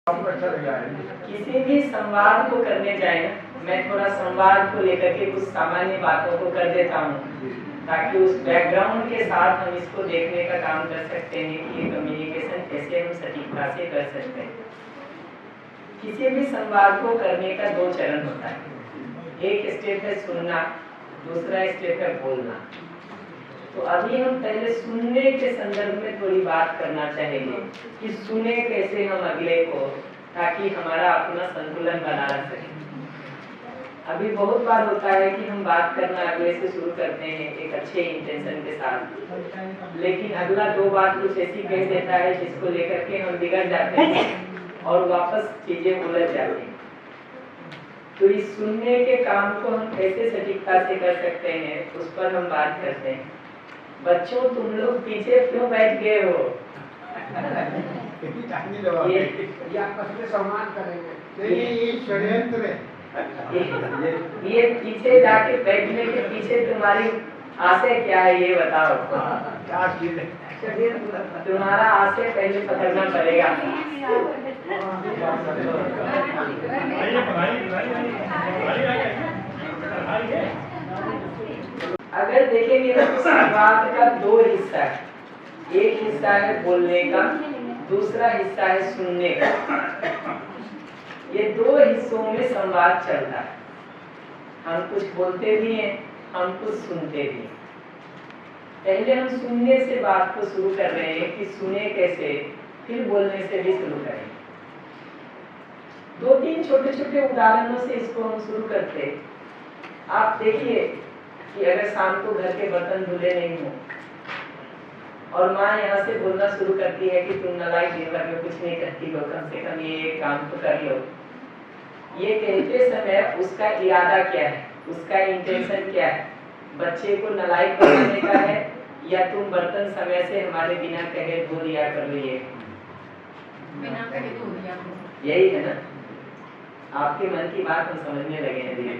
किसी भी संवाद को करने जाए ना, मैं थोड़ा संवाद को लेकर के कुछ सामान्य बातों को कर देता हूँ ताकि उस बैकग्राउंड के साथ हम इसको देखने का काम कर सकते हैं कि ये कम्युनिकेशन कैसे हम सटीकता से कर सकते हैं। किसी भी संवाद को करने का दो चरण होता है, एक स्टेप है सुनना, दूसरा स्टेप है बोलना। तो अभी हम पहले सुनने के संदर्भ में थोड़ी बात करना चाहेंगे कि सुने कैसे हम अगले को, ताकि हमारा अपना संतुलन बना रह सके। अभी बहुत बार होता है कि हम बात करना अगले से शुरू करते हैं एक अच्छे इंटेंशन के साथ, लेकिन अगला दो बात कुछ ऐसी कह देता है जिसको लेकर के हम बिगड़ जाते हैं और वापस चीजें उलझ जाती हैं। तो इस सुनने के काम को हम कैसे सटीकता से कर सकते हैं उस पर हम बात करते हैं। बच्चों, तुम लोग पीछे क्यों बैठ गए हो? ये आपस में सम्मान करेंगे। ये षड्यंत्र है। ये पीछे जाके बैठने के पीछे तुम्हारी आशय क्या है, ये बताओ। क्या चीज है? तुम्हारा आशय पहले पकड़ना पड़ेगा। अगर देखेंगे तो संवाद का दो हिस्सा है, एक हिस्सा है बोलने का, दूसरा हिस्सा है सुनने का। ये दो हिस्सों में संवाद चलता है। हम कुछ बोलते भी हैं, हम कुछ सुनते भी हैं। पहले हम सुनने से बात को शुरू कर रहे हैं कि सुने कैसे, फिर बोलने से भी शुरू करें। दो तीन छोटे छोटे उदाहरणों से इसको हम शुरू करते हैं। आप देखिए कि अगर शाम को घर के बर्तन धुले नहीं हो और माँ यहाँ से बोलना शुरू करती है कि तुम नालायक दिन भर में कुछ नहीं करती हो, कम से कम ये काम तो कर लो। ये कहते समय उसका इरादा क्या है, उसका इंटेंशन क्या है? बच्चे को नालायक बनाने का है या तुम बर्तन समय से हमारे बिना कहे धो दिया कर लो? ये बिना कहे धो दिया करो, यही है ना? आपके मन की बात हम समझने लगे हैं धीरे।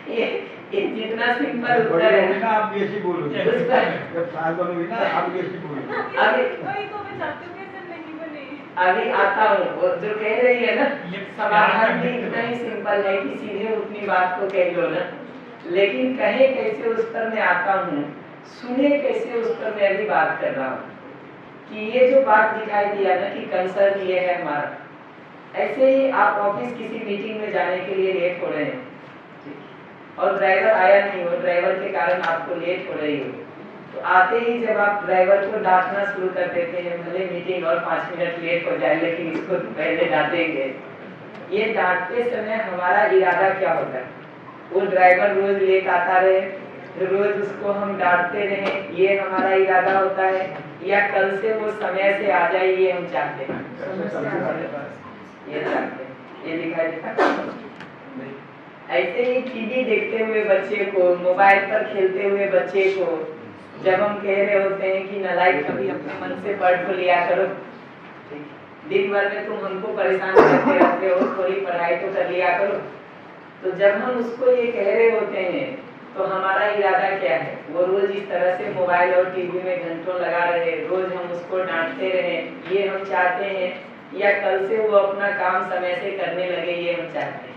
ये जितना सिंपल उत्तर है ना, आप ऐसे बोलोगे। जब साल बनोगे ना, आप ऐसे बोलोगे। अभी आता हूँ। और जो कह रही है ना, समाधान भी इतना ही सिंपल है कि सीधे उतनी बात को कह लो ना, लेकिन कहे कैसे उस पर मैं आता हूँ, सुने कैसे उस पर मैं अभी बात कर रहा हूँ। कि ये जो बात दिखाई दिया ना कि कंसर्न ये है हमारा, ऐसे ही आप ऑफिस किसी मीटिंग में जाने के लिए लेट हो रहे हैं और ड्राइवर आया नहीं हो, ड्राइवर के कारण आपको लेट हो रही हो, तो आते ही जब आप ड्राइवर को डांटना शुरू कर देते हैं, भले मीटिंग और 5 मिनट लेट हो जाए लेकिन इसको तो पहले डांटेंगे। ये डांटते समय हमारा इरादा क्या होता है? वो ड्राइवर रोज लेट आता रहे, रोज उसको हम डांटते रहे, ये हमारा इरादा होता है? या कल से वो समय से आ जाए, ये हम चाहते हैं? ये चाहते हैं। ये दिखाई देता है। ऐसे ही टीवी देखते हुए बच्चे को, मोबाइल पर खेलते हुए बच्चे को जब हम कह रहे होते हैं कि नालायक कभी अपने मन से पढ़ को लिया करो, दिन भर में तुम हमको परेशान करते रहते हो, थोड़ी पढ़ाई तो कर लिया करो। तो जब हम उसको ये कह रहे होते हैं तो हमारा इरादा क्या है? वो रोज इस तरह से मोबाइल और टीवी में घंटों लगा रहे, रोज हम उसको डांटते रहे, ये हम चाहते हैं? या कल से वो अपना काम समय से करने लगे, ये हम चाहते हैं?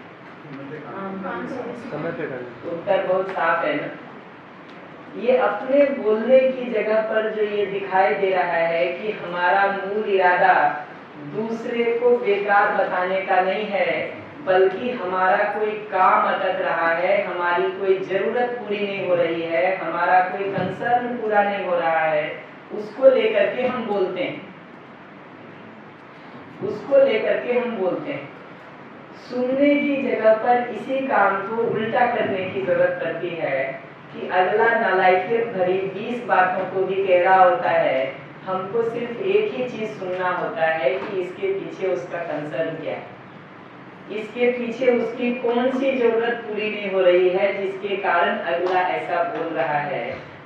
उत्तर बहुत साफ है ना। ये अपने बोलने की जगह पर जो ये दिखाई दे रहा है कि हमारा मूल इरादा दूसरे को बेकार बताने का नहीं है, बल्कि हमारा कोई काम अटक रहा है, हमारी कोई जरूरत पूरी नहीं हो रही है, हमारा कोई कंसर्न पूरा नहीं हो रहा है, उसको लेकर के हम बोलते हैं, उसको लेकर के हम बोलते हैं। सुनने की जगह पर इसी काम को उल्टा करने की जरूरत पड़ती है कि अगला नालायकियत भरी 20 बातों को भी कह रहा होता है, हमको सिर्फ एक ही चीज सुनना होता है कि इसके पीछे उसका कंसर्न क्या है, इसके पीछे उसकी कौन सी जरूरत पूरी नहीं हो रही है जिसके कारण अगला ऐसा बोल रहा है।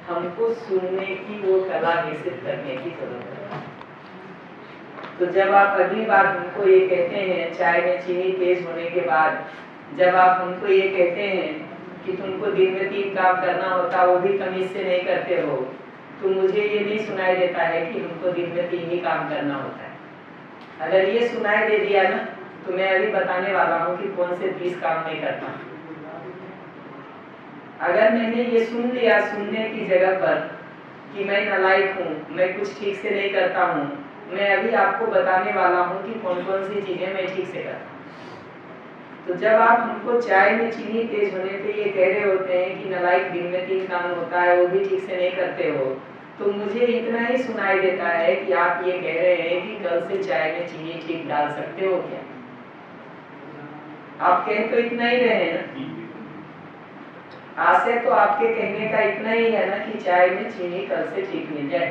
हमको सुनने की वो कला विकसित करने की जरूरत है। तो जब आप अगली बार हमको ये कहते हैं, चाय में चीनी तेज होने के बाद जब आप हमको ये कहते हैं कि तुमको दिन में 3 काम करना होता, वो भी तमीज से नहीं करते हो, तो मुझे ये नहीं सुनाई देता है कि हमको दिन में 3 ही काम करना होता है। अगर ये सुनाई दे दिया ना तो मैं अभी बताने वाला हूँ कि कौन से 30 काम नहीं करता। अगर मैंने ये सुन लिया सुनने की जगह पर कि मैं नालायक हूँ, मैं कुछ ठीक से नहीं करता हूँ, मैं अभी आपको बताने वाला हूँ कि कौन कौन सी चीजें मैं ठीक से करता हूँ। तो जब आप हमको चाय में चीनी तेज होने पे ये कह रहे होते हैं कि नालायक दिन में 3 काम होता है वो भी ठीक से नहीं करते हो, तो मुझे इतना ही सुनाई देता है कि आप ये कह रहे हैं कि कल से चाय में चीनी ठीक डाल सकते हो क्या? आप कह तो इतना ही रहे ना, आशय तो आपके कहने का इतना ही है ना कि चाय में चीनी कल से ठीक मिल जाए।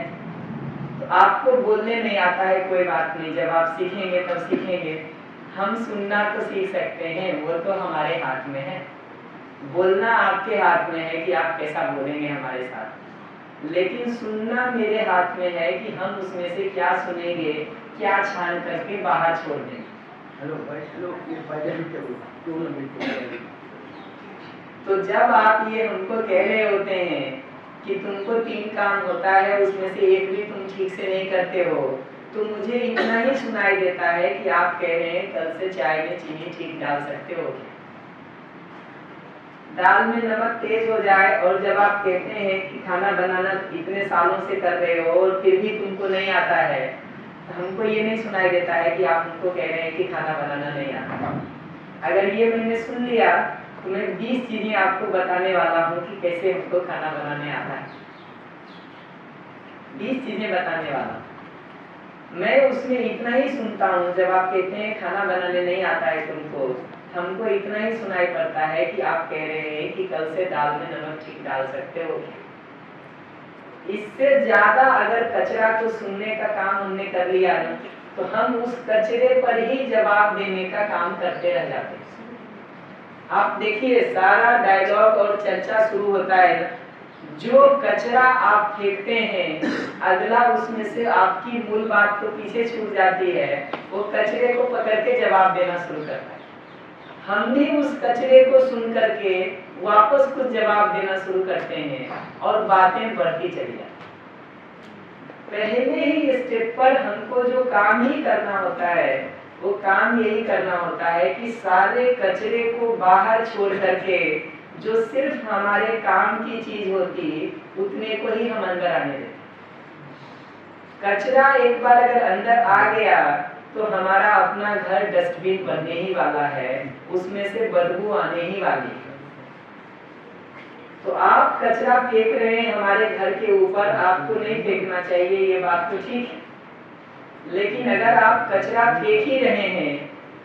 तो आपको बोलने नहीं आता है, कोई बात नहीं, जब आप सीखेंगे तब सीखेंगे। हम सुनना तो सीख सकते हैं, वो तो हमारे हाथ में है। बोलना आपके हाथ में है कि आप कैसा बोलेंगे हमारे साथ, लेकिन सुनना मेरे हाथ में है कि हम उसमें से क्या सुनेंगे, क्या छान करके बाहर छोड़ देंगे। तो जब आप ये हमको कह रहे होते हैं कि तुमको 3 काम होता है उसमें से एक भी तुम ठीक से नहीं करते हो, तो मुझे इतना ही सुनाई देता है कि आप कह रहे हैं कल से चाय में चीनी ठीक डाल सकते हो। दाल में नमक तेज हो जाए और जब आप कहते हैं कि खाना बनाना इतने सालों से कर रहे हो और फिर भी तुमको नहीं आता है, तो हमको ये नहीं सुनाई देता है कि आप हमको कह रहे हैं कि खाना बनाना नहीं आता। अगर ये मैंने सुन लिया तो मैं 20 चीजें आपको बताने वाला हूँ कि कैसे हमको खाना बनाने आता है। 20 चीजें बताने वाला। मैं उसमें इतना ही सुनता हूँ जब आप कहते हैं खाना बनाने नहीं आता है तुमको, हमको इतना ही सुनाई पड़ता है कि आप कह रहे हैं कि कल से दाल में नमक ठीक डाल सकते हो। इससे ज्यादा अगर कचरा को सुनने का काम हमने कर लिया ना, तो हम उस कचरे पर ही जवाब देने का काम करते रह जाते हैं। आप देखिए सारा डायलॉग और चर्चा शुरू होता है ना, जो कचरा आप फेंकते हैं अगला उसमें से आपकी मूल बात तो पीछे छूट जाती है, वो कचरे को पकड़ के जवाब देना शुरू करता है। हम भी उस कचरे को सुन करके वापस कुछ जवाब देना शुरू करते हैं और बातें बढ़ती चली जाती। पहले ही स्टेप पर हमको जो काम ही करना होता है वो काम यही करना होता है कि सारे कचरे को बाहर छोड़ करके जो सिर्फ हमारे काम की चीज होती उतने को ही हम अंदर आने देते। कचरा एक बार अगर अंदर आ गया तो हमारा अपना घर डस्टबिन बनने ही वाला है, उसमें से बदबू आने ही वाली है। तो आप कचरा फेंक रहे हैं हमारे घर के ऊपर, आपको नहीं फेंकना चाहिए, ये बात तो ठीक है, लेकिन अगर आप कचरा फेंक ही रहे हैं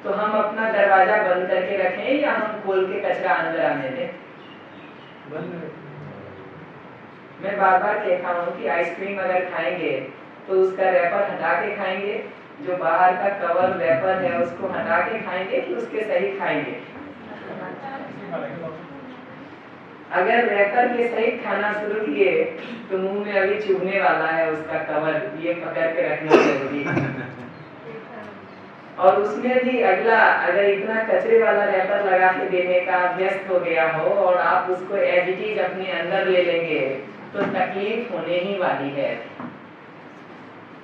तो हम अपना दरवाजा बंद करके रखें या हम खोल के कचरा अंदर आने दें? मैं बार बार कहता हूँ कि आइसक्रीम अगर खाएंगे तो उसका रैपर हटा के खाएंगे, जो बाहर का कवर रैपर है उसको हटा के खाएंगे कि उसके सही खाएंगे? अगर रैपर के सहित खाना शुरू किए तो मुंह में अभी चुभने वाला है उसका कवर, ये पकड़ के रखना जरूरी है। और उसमें भी अगला अगर इतना कचरे वाला रैपर लगा के देने का व्यस्त हो गया हो और आप उसको एज इट इज अपने अंदर ले लेंगे तो तकलीफ होने ही वाली है।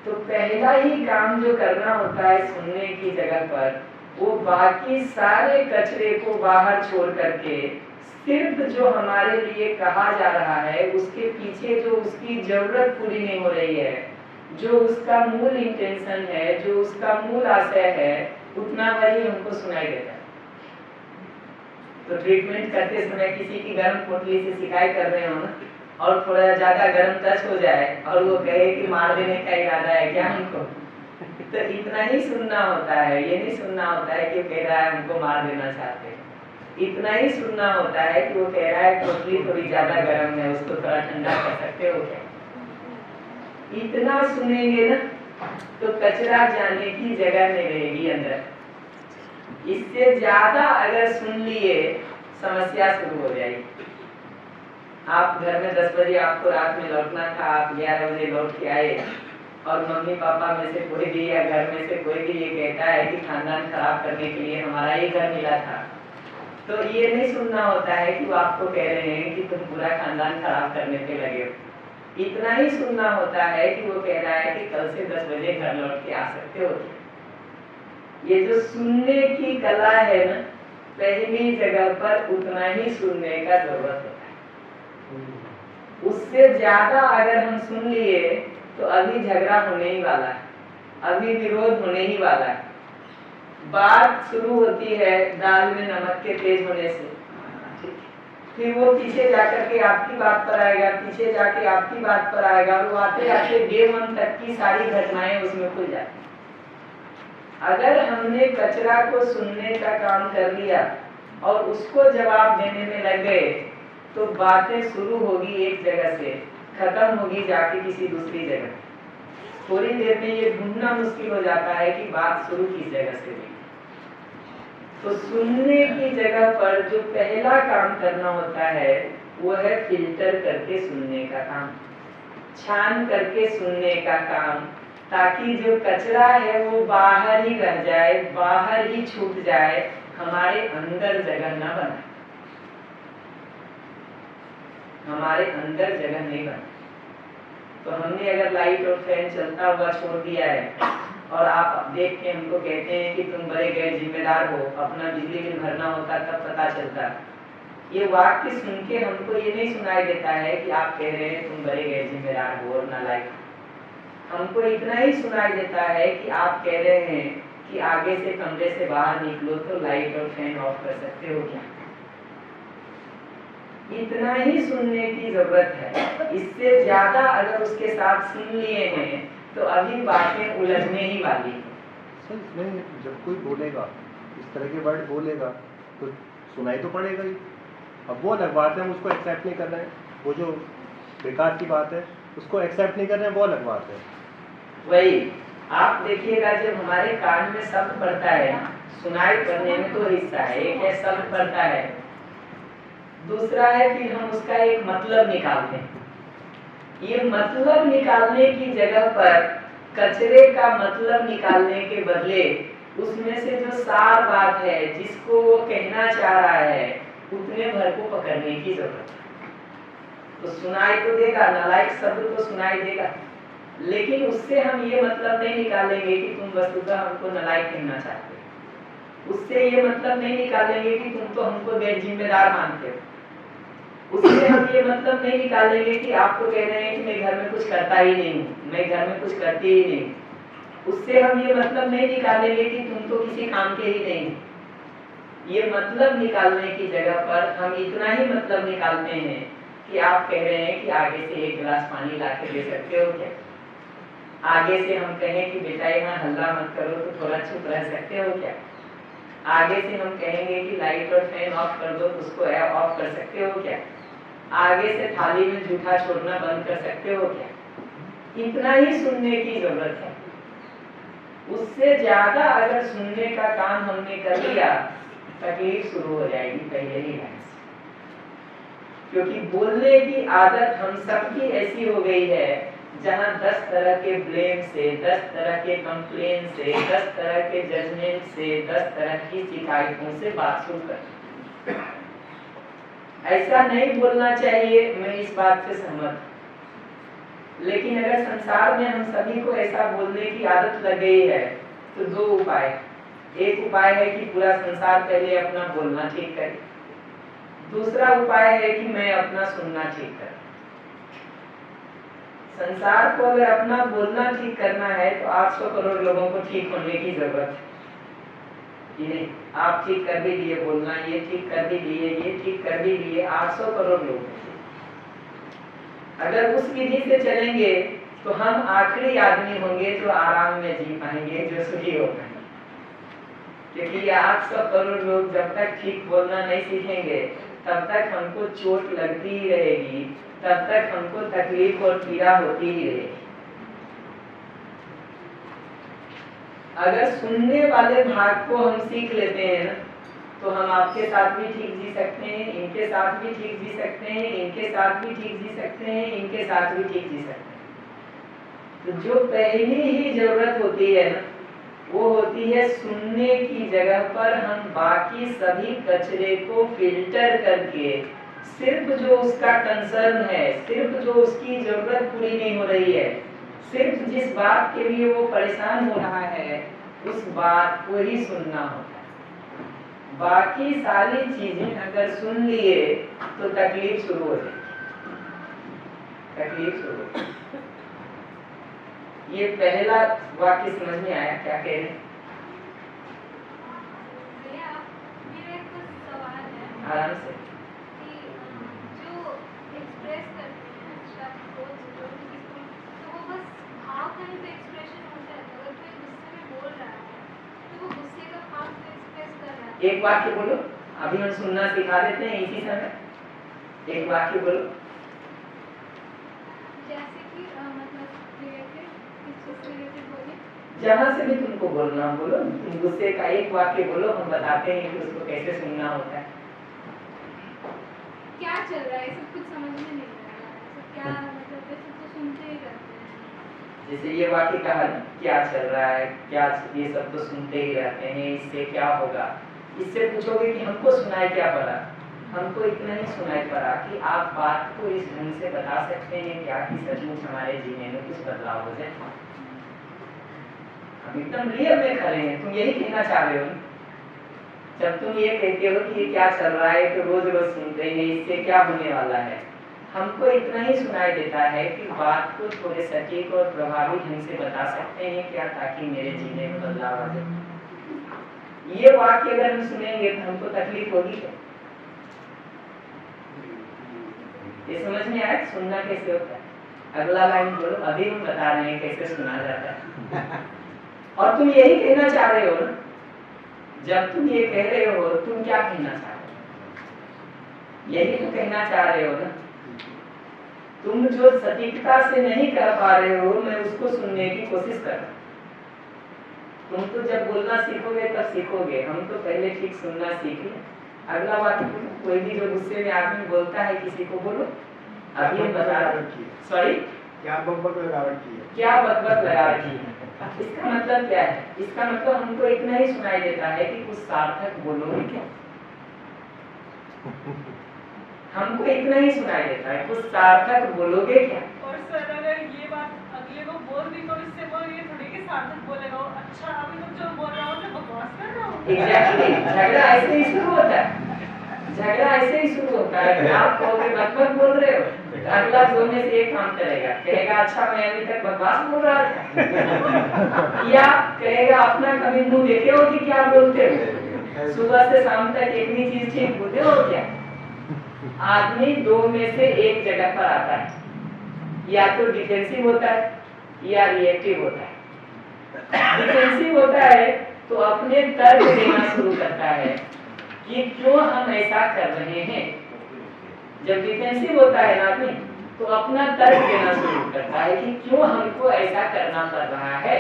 तो पहला ही काम जो करना होता है सुनने की जगह पर, वो बाकी सारे कचरे को बाहर छोड़ करके सिर्फ जो हमारे लिए कहा जा रहा है उसके पीछे जो उसकी जरूरत पूरी नहीं हो रही है, जो उसका मूल इंटेंशन है, जो उसका मूल आशय है, उतना वही हमको सुनाई देता है। तो ट्रीटमेंट करते समय किसी की गर्म पोटली से शिकायत कर रहे हो ना, और थोड़ा ज्यादा गर्म टच हो जाए और वो कहे कि मार देने का इरादा है क्या हमको, तो इतना ही सुनना होता है। ये नहीं सुनना होता है कि कह रहा है हमको मार देना चाहते हैं, इतना ही सुनना होता है कि वो कह रहा है पोटली थोड़ी ज्यादा गर्म है, उसको थोड़ा ठंडा कर सकते हो क्या? इतना सुनेंगे ना तो कचरा जाने की जगह नहीं रहेगी अंदर। इससे ज्यादा अगर सुन लिए समस्या शुरू हो जाएगी। आप घर में 10 बजे आपको रात में लौटना था, आप 11 बजे लौट के आए और मम्मी पापा में से कोई भी या घर में से कोई भी ये कहता है कि खानदान खराब करने के लिए हमारा ये घर मिला था, तो ये नहीं सुनना होता है कि वो आपको कह रहे हैं कि तुम पूरा खानदान खराब करने पे लगे हो। इतना ही सुनना होता है कि वो कह रहा है कि कल से 10 बजे घर लौट के आ सकते हो। ये जो सुनने की कला है ना, पहली जगह पर उतना ही सुनने का जरूरत होता है। उससे ज्यादा अगर हम सुन लिए तो अभी झगड़ा होने ही वाला है, अभी विरोध होने ही वाला है। बात शुरू होती है दाल में नमक के तेज होने से, फिर वो पीछे जाकर के आपकी बात पर आएगा, पीछे जाके आपकी बात पर आएगा, और वो आते आते डे 1 तक की सारी घटनाएं उसमें खुल जाती। अगर हमने कचरा को सुनने का काम कर लिया और उसको जवाब देने में लग गए तो बातें शुरू होगी एक जगह से, खत्म होगी जाके किसी दूसरी जगह। थोड़ी देर में ये ढूंढना मुश्किल हो जाता है कि बात शुरू किस जगह से हुई। तो सुनने की जगह पर जो पहला काम करना होता है वो है फिल्टर करके सुनने का काम, छान करके सुनने का काम, ताकि जो कचरा है वो बाहर ही रह जाए, बाहर ही छूट जाए, हमारे अंदर जगह न बनाए, हमारे अंदर जगह नहीं बनाए। तो हमने अगर लाइट और फैन चलता हुआ छोड़ दिया है और आप देख के हमको कहते हैं कि तुम बड़े गैर जिम्मेदार हो, अपना बिजली बिल भरना होता तब पता चलता। ये वाक्य सुन के हमको ये नहीं सुनाई देता है कि आप कह रहे हैं तुम बड़े गैर जिम्मेदार हो और नालायक। हमको इतना ही सुनाई देता है कि आप कह रहे हैं कि आगे से कमरे से बाहर निकलो तो लाइट और फैन ऑफ कर सकते हो क्या। इतना ही सुनने की जरूरत है। इससे ज्यादा अगर उसके साथ सुन लिए हैं तो अभी बातें उलझने ही वाली है। सर इसमें जब कोई बोलेगा, इस तरह के वर्ड बोलेगा तो सुनाई तो पड़ेगा ही। अब वो अलग बात है, हम उसको एक्सेप्ट नहीं कर रहे हैं, वो जो बेकार की बात है उसको एक्सेप्ट नहीं कर रहे हैं, वो अलग बात है। वही आप देखिएगा जब हमारे कान में शब्द पड़ता है, सुनाई पड़ने में तो हिस्सा है, एक है शब्द पड़ता है, दूसरा है फिर हम उसका एक मतलब निकालते हैं। ये मतलब निकालने की जगह पर कचरे का मतलब निकालने के बदले उसमें से जो सार बात है जिसको वो कहना चाह रहा है उतने भर को पकड़ने की जरूरत है। तो सुनाई तो देगा, नालायक शब्द तो सुनाई देगा, लेकिन उससे हम ये मतलब नहीं निकालेंगे कि तुम वस्तुतः हमको नालायक कहना चाहते हो। उससे ये मतलब नहीं निकालेंगे कि तुम तो हमको गैर जिम्मेदार मानते हो। उससे हम ये मतलब नहीं निकालेंगे कि आप तो कह रहे हैं कि मैं घर में कुछ करता ही नहीं हूँ, मैं घर में कुछ करती ही नहीं। उससे हम ये मतलब नहीं निकालेंगे कि तुम तो किसी काम के ही नहीं। ये मतलब निकालने की जगह पर हम इतना ही मतलब निकालते हैं कि आप कह रहे हैं कि आगे से 1 गिलास पानी ला के दे सकते हो क्या। आगे से हम कहें कि बेटा यहाँ हल्ला मत करो तो थोड़ा चुप रह सकते हो क्या। आगे से हम कहेंगे कि लाइट और फैन ऑफ कर दो तो उसको ऑफ कर सकते हो क्या। आगे से थाली में जूठा छोड़ना बंद कर सकते हो क्या। इतना ही सुनने की जरूरत है। उससे ज्यादा अगर सुनने का काम हमने कर लिया तकलीफ शुरू हो जाएगी पहले ही लाइन से। क्योंकि बोलने की आदत हम सबकी ऐसी हो गई है जहां 10 तरह के ब्लेम से, 10 तरह के कंप्लेन से, 10 तरह के जजमेंट से, 10 तरह की शिकायतों से बात शुरू कर। ऐसा नहीं बोलना चाहिए, मैं इस बात से सहमत हूं। लेकिन अगर संसार में हम सभी को ऐसा बोलने की आदत लग गई है तो 2 उपाय। एक उपाय है कि पूरा संसार पहले अपना बोलना ठीक करे, दूसरा उपाय है कि मैं अपना सुनना ठीक करूं। संसार को अगर अपना बोलना ठीक करना है तो 800 करोड़ लोगों को ठीक होने की जरूरत है। नहीं, आप ठीक कर भी लिए बोलना, ये ठीक कर भी लिए, ये ठीक कर भी लिए, 800 करोड़ लोग। अगर उस विधि से चलेंगे तो हम आखिरी आदमी होंगे जो आराम में जी पाएंगे, जो सुखी हो पाएंगे। क्योंकि ये 800 करोड़ लोग जब तक ठीक बोलना नहीं सीखेंगे तब तक हमको चोट लगती ही रहेगी, तब तक हमको तकलीफ और पीड़ा होती ही रहेगी। अगर सुनने वाले भाग को हम सीख लेते हैं ना तो हम आपके साथ भी ठीक जी सकते हैं, इनके साथ भी ठीक जी सकते हैं, इनके साथ भी ठीक जी सकते हैं, इनके साथ भी ठीक जी सकते हैं। तो जो पहली ही जरूरत होती है ना वो होती है सुनने की जगह पर हम बाकी सभी कचरे को फिल्टर करके सिर्फ जो उसका कंसर्न है, सिर्फ जो उसकी जरूरत पूरी नहीं हो रही है, सिर्फ जिस बात के लिए वो परेशान हो रहा है, उस बात को ही सुनना होता है। बाकी सारी चीजें अगर सुन लिए तो तकलीफ शुरू हो जाएगी, तकलीफ शुरू हो जाएगी। ये पहला वाक्य समझ में आया क्या कह रहे हैं? भैया, मेरा एक सवाल है आराम से। कि जो एक्सप्रेस करते हैं शब्द को, जो किसी तो वो बस भाव का ही तो एक्सप्रेशन होता है। अगर कोई गुस्से में बोल रहा है तो वो गुस्से का भाव तो एक्सप्रेस कर रहा है। एक वाक्य बोलो, अभी हम सुनना सिखा देते हैं इसी समय। एक वाक्य बोलो। जैसे कि मतलब रिलेटेड, किस चीज से रिलेटेड बोले? जहां से भी तुमको बोलना बोलो, तुम गुस्से का एक वाक्य बोलो, हम बताते हैं कि उसको कैसे सुनना होता है। क्या चल रहा है, सब कुछ समझ में नहीं आ रहा है, सब क्या मतलब वैसे तो सुनते ही रहते हैं। जैसे ये वाक्य कहा ना, क्या चल रहा है, क्या, ये सब तो सुनते ही रहते हैं, इससे क्या होगा? इससे पूछोगे कि हमको सुनाई क्या पड़ा? हमको इतना ही सुनाई पड़ा कि आप बात को इस ढंग से बता सकते हैं क्या कि सचमुच हमारे जीने में कुछ बदलाव हो जाए। हम एकदम रियल में खड़े हैं, तुम यही कहना चाह रहे हो। जब तुम ये कहते हो कि ये क्या चल रहा है तो रोज रोज सुनते हैं, इससे क्या होने वाला है, हमको इतना ही सुनाई देता है कि बात को थोड़े सटीक और प्रभावी ढंग से बता सकते हैं क्या, ताकि मेरे जीने में बदलाव आ जाए। ये वाक्य अगर हम सुनेंगे तो हमको तकलीफ होगी क्या? ये समझ में आया सुनना कैसे होता है? अगला लाइन बोलो, अभी हम बता रहे हैं कैसे सुना जाता है। और तुम यही कहना चाह रहे हो ना, जब तुम ये कह रहे हो तुम क्या कहना चाह रहे हो? यही तो कहना चाह रहे हो ना। तुम जो सटीकता से नहीं कर पा रहे हो, मैं उसको सुनने की कोशिश कर रहा हूं। तुम तो जब बोलना सीखोगे तब सीखोगे, हम तो पहले ठीक सुनना सीख लें। अगला बात, कोई भी जो गुस्से में आदमी बोलता है किसी को बोलो, अभी हम बता रहे हैं। सॉरी, क्या बकबक लगा रखी है? क्या बकबक लगा रखी है? इसका मतलब क्या है? इसका मतलब हमको इतना ही सुनाई देता है कि कुछ सार्थक बोलोगे क्या? हमको इतना ही सुनाई देता है, कुछ सार्थक बोलोगे क्या? और सर अगर ये बात अगले को बोल दी तो इससे बोल ये थोड़ी कि सार्थक बोलेगा और अच्छा अभी तो जो बोल रहा हूँ मैं बकवास कर रहा हूँ। एग्जैक्टली, झगड़ा ऐसे ही शुरू होता है। झगड़ा ऐसे ही शुरू होता है। आप कहोगे बकबक बोल रहे हो, अगला बोलने से एक काम करेगा, कहेगा अच्छा मैं अभी तक बकवास बोल रहा था, या कहेगा अपना कभी मुंह देखे हो कि क्या बोलते हो, सुबह से शाम तक एक भी चीज ठीक बोलते हो क्या? आदमी दो में से एक जगह पर आता है, या तो डिफेंसिव होता है या रिएक्टिव होता है। डिफेंसिव होता है तो अपने तर्क देना शुरू करता है कि क्यों हम ऐसा कर रहे हैं। जब डिफेंसिव होता है ना आदमी, तो अपना तर्क देना शुरू करता है कि क्यों हमको ऐसा करना पड़ रहा है।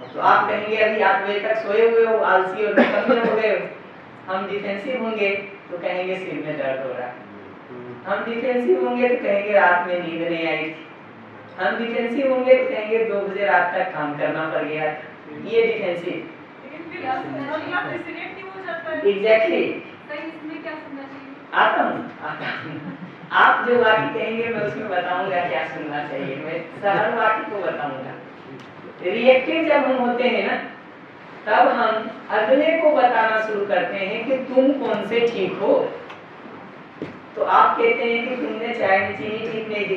तो आप कहेंगे अभी 8 बजे तक सोए हुए हो, आलसी और निकम्मे हो गए हो। हम डिफेंसिव होंगे तो कहेंगे सिर में दर्द हो रहा है। हम डिफेंसिव होंगे तो कहेंगे रात में नींद नहीं आई थी। हम डिफेंसिव होंगे तो कहेंगे 2 बजे रात तक काम करना पड़ गया। ये डिफेंसिव। लेकिन फिर अगला प्रेसिडेंट नहीं हो जाता है। एग्जैक्टली। सही, इसमें क्या सुनना चाहिए? आता हूँ। आप जो वाक्य कहेंगे मैं उसमें बताऊंगा क्या सुनना चाहिए। मैं सरल वाक्य को बताऊंगा। रिएक्टिव जब हम होते हैं ना, तब हम अगले को बताना शुरू करते हैं कि तुम कौन से ठीक हो। तो आप कहते हैं कि तुमने चाय में चीनी ठीक नहीं दी,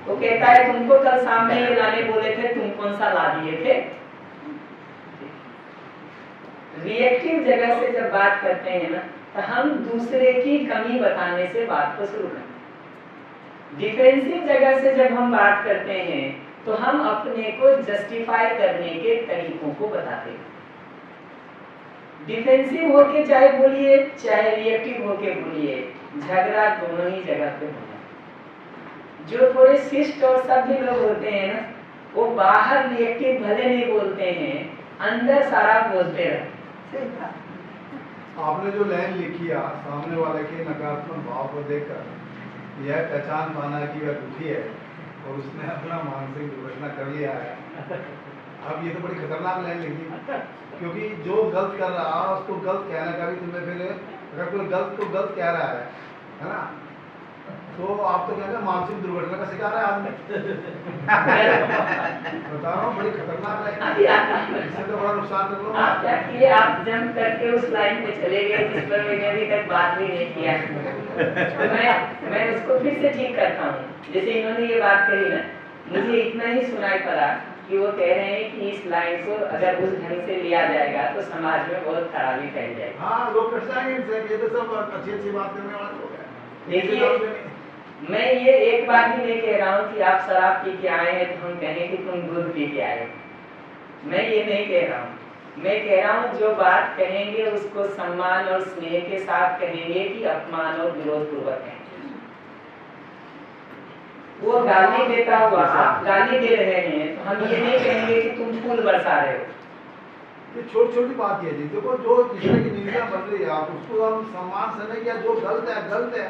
तो कहता है तुमको कल शाम में ये लाने बोले थे, तुम कौन सा ला दिए थे। रिएक्टिव जगह से जब बात करते हैं ना, तो हम दूसरे की कमी बताने से बात को शुरू करते हैं। डिफेंसिव जगह से जब हम बात करते हैं तो हम अपने को जस्टिफाई करने के तरीकों को बताते हैं। डिफेंसिव होके चाहे बोलिए, चाहे रिएक्टिव होके बोलिए, झगड़ा दोनों ही जगह पे होता है। जो थोड़े शिष्ट और सभ्य लोग होते हैं ना, वो बाहर रिएक्टिव भले नहीं बोलते हैं, अंदर सारा बोलते रहते। आपने जो लाइन लिखी है, सामने वाले के नकारात्मक भाव को देखकर यह पहचान पाना कि वह दुखी है और उसने अपना मानसिक दुर्घटना कर लिया है। अब ये तो बड़ी खतरनाक लाइन लिखी, क्योंकि जो गलत कर रहा उसको गलत कहने का भी तुम्हें फिर अगर कोई गलत को गलत कह रहा है ना, तो आप तो कहते हैं मानसिक दुर्घटना का शिकार है आदमी। बता रहा हूँ, बड़ी खतरनाक है, इससे तो बड़ा नुकसान कर लो। आप क्या किए, आप जंप करके उस लाइन पे चले गए जिस पर मैंने अभी तक बात भी नहीं किया। तो मैं उसको फिर से ठीक करता हूँ। जैसे इन्होंने ये बात कही ना, मुझे इतना ही सुनाई पड़ा कि वो कह रहे हैं कि इस लाइन को अगर उस ढंग से लिया जाएगा तो समाज में बहुत खराबी फैल जाएगी। हाँ, लोग कट जाएंगे इनसे, ये तो सब अच्छी अच्छी बात करने वाले लोग हैं। देखिए, मैं ये एक बार भी नहीं कह रहा हूँ कि आप शराब पी के आए हैं तो हम कहें कि तुम दूध पी के आए हो। मैं ये नहीं कह रहा हूँ। मैं कह रहा हूँ जो बात कहेंगे उसको सम्मान और स्नेह के साथ कहेंगे कि अपमान और विरोध पूर्वक है। वो गाली देता हुआ आप गाली दे रहे हैं तो हम ये नहीं कहेंगे कि तुम फूल बरसा रहे हो। ये छोटी छोटी बात है जी। देखो, जो जिसने की निंदा बन रही है, आप उसको हम सम्मान से नहीं किया। जो गलत है गलत है,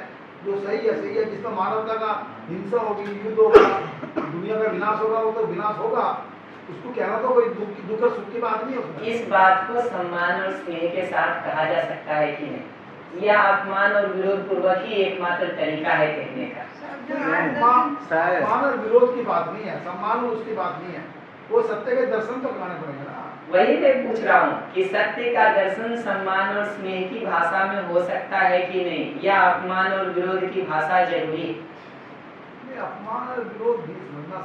जो सही है सही है। जिसमें मानवता का हिंसा होगी, युद्ध होगा, दुनिया का विनाश होगा, वो तो विनाश होगा। उसको कहना तो कोई दुख और सुख की बात नहीं होती। इस बात को सम्मान और स्नेह के साथ कहा जा सकता है कि नहीं, या अपमान और विरोध पूर्वक ही एकमात्र तरीका है कहने का? सम्मान और विरोध की बात नहीं है, सम्मान और उसकी बात नहीं है। वो सत्य के दर्शन तो कराने पड़ेंगे ना। वही मैं पूछ रहा हूँ कि सत्य का दर्शन सम्मान और स्नेह की भाषा में हो सकता है कि नहीं, या अपमान और विरोध की भाषा जरूरी? अपमान और विरोध भी समझना।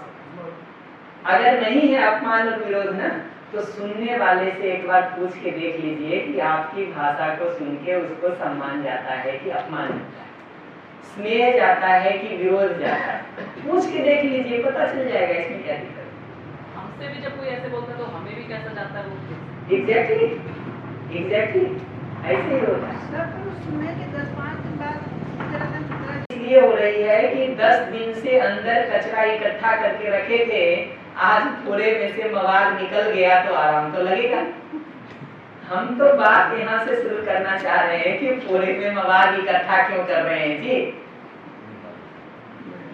अगर नहीं है अपमान और विरोध ना, तो सुनने वाले से एक बार पूछ के देख लीजिए कि आपकी भाषा को सुन के उसको सम्मान जाता है कि अपमान जाता है, स्नेह जाता है कि विरोध जाता है। पूछ के देख लीजिए, पता चल जाएगा इसमें क्या दिक्कत। हमसे भी जब कोई ऐसे बोलता है तो हमें भी कैसा जाता है वो। एग्जैक्टली ऐसे ही होता है। सुनने के 10-5 दिन बाद इसलिए हो रही है कि 10 दिन से अंदर कचरा इकट्ठा करके रखे थे, आज पूरे में से मवाद निकल गया तो आराम तो लगेगा। हम तो बात यहाँ से शुरू करना चाह रहे हैं कि पूरे में मवाद इकट्ठा क्यों कर रहे हैं जी?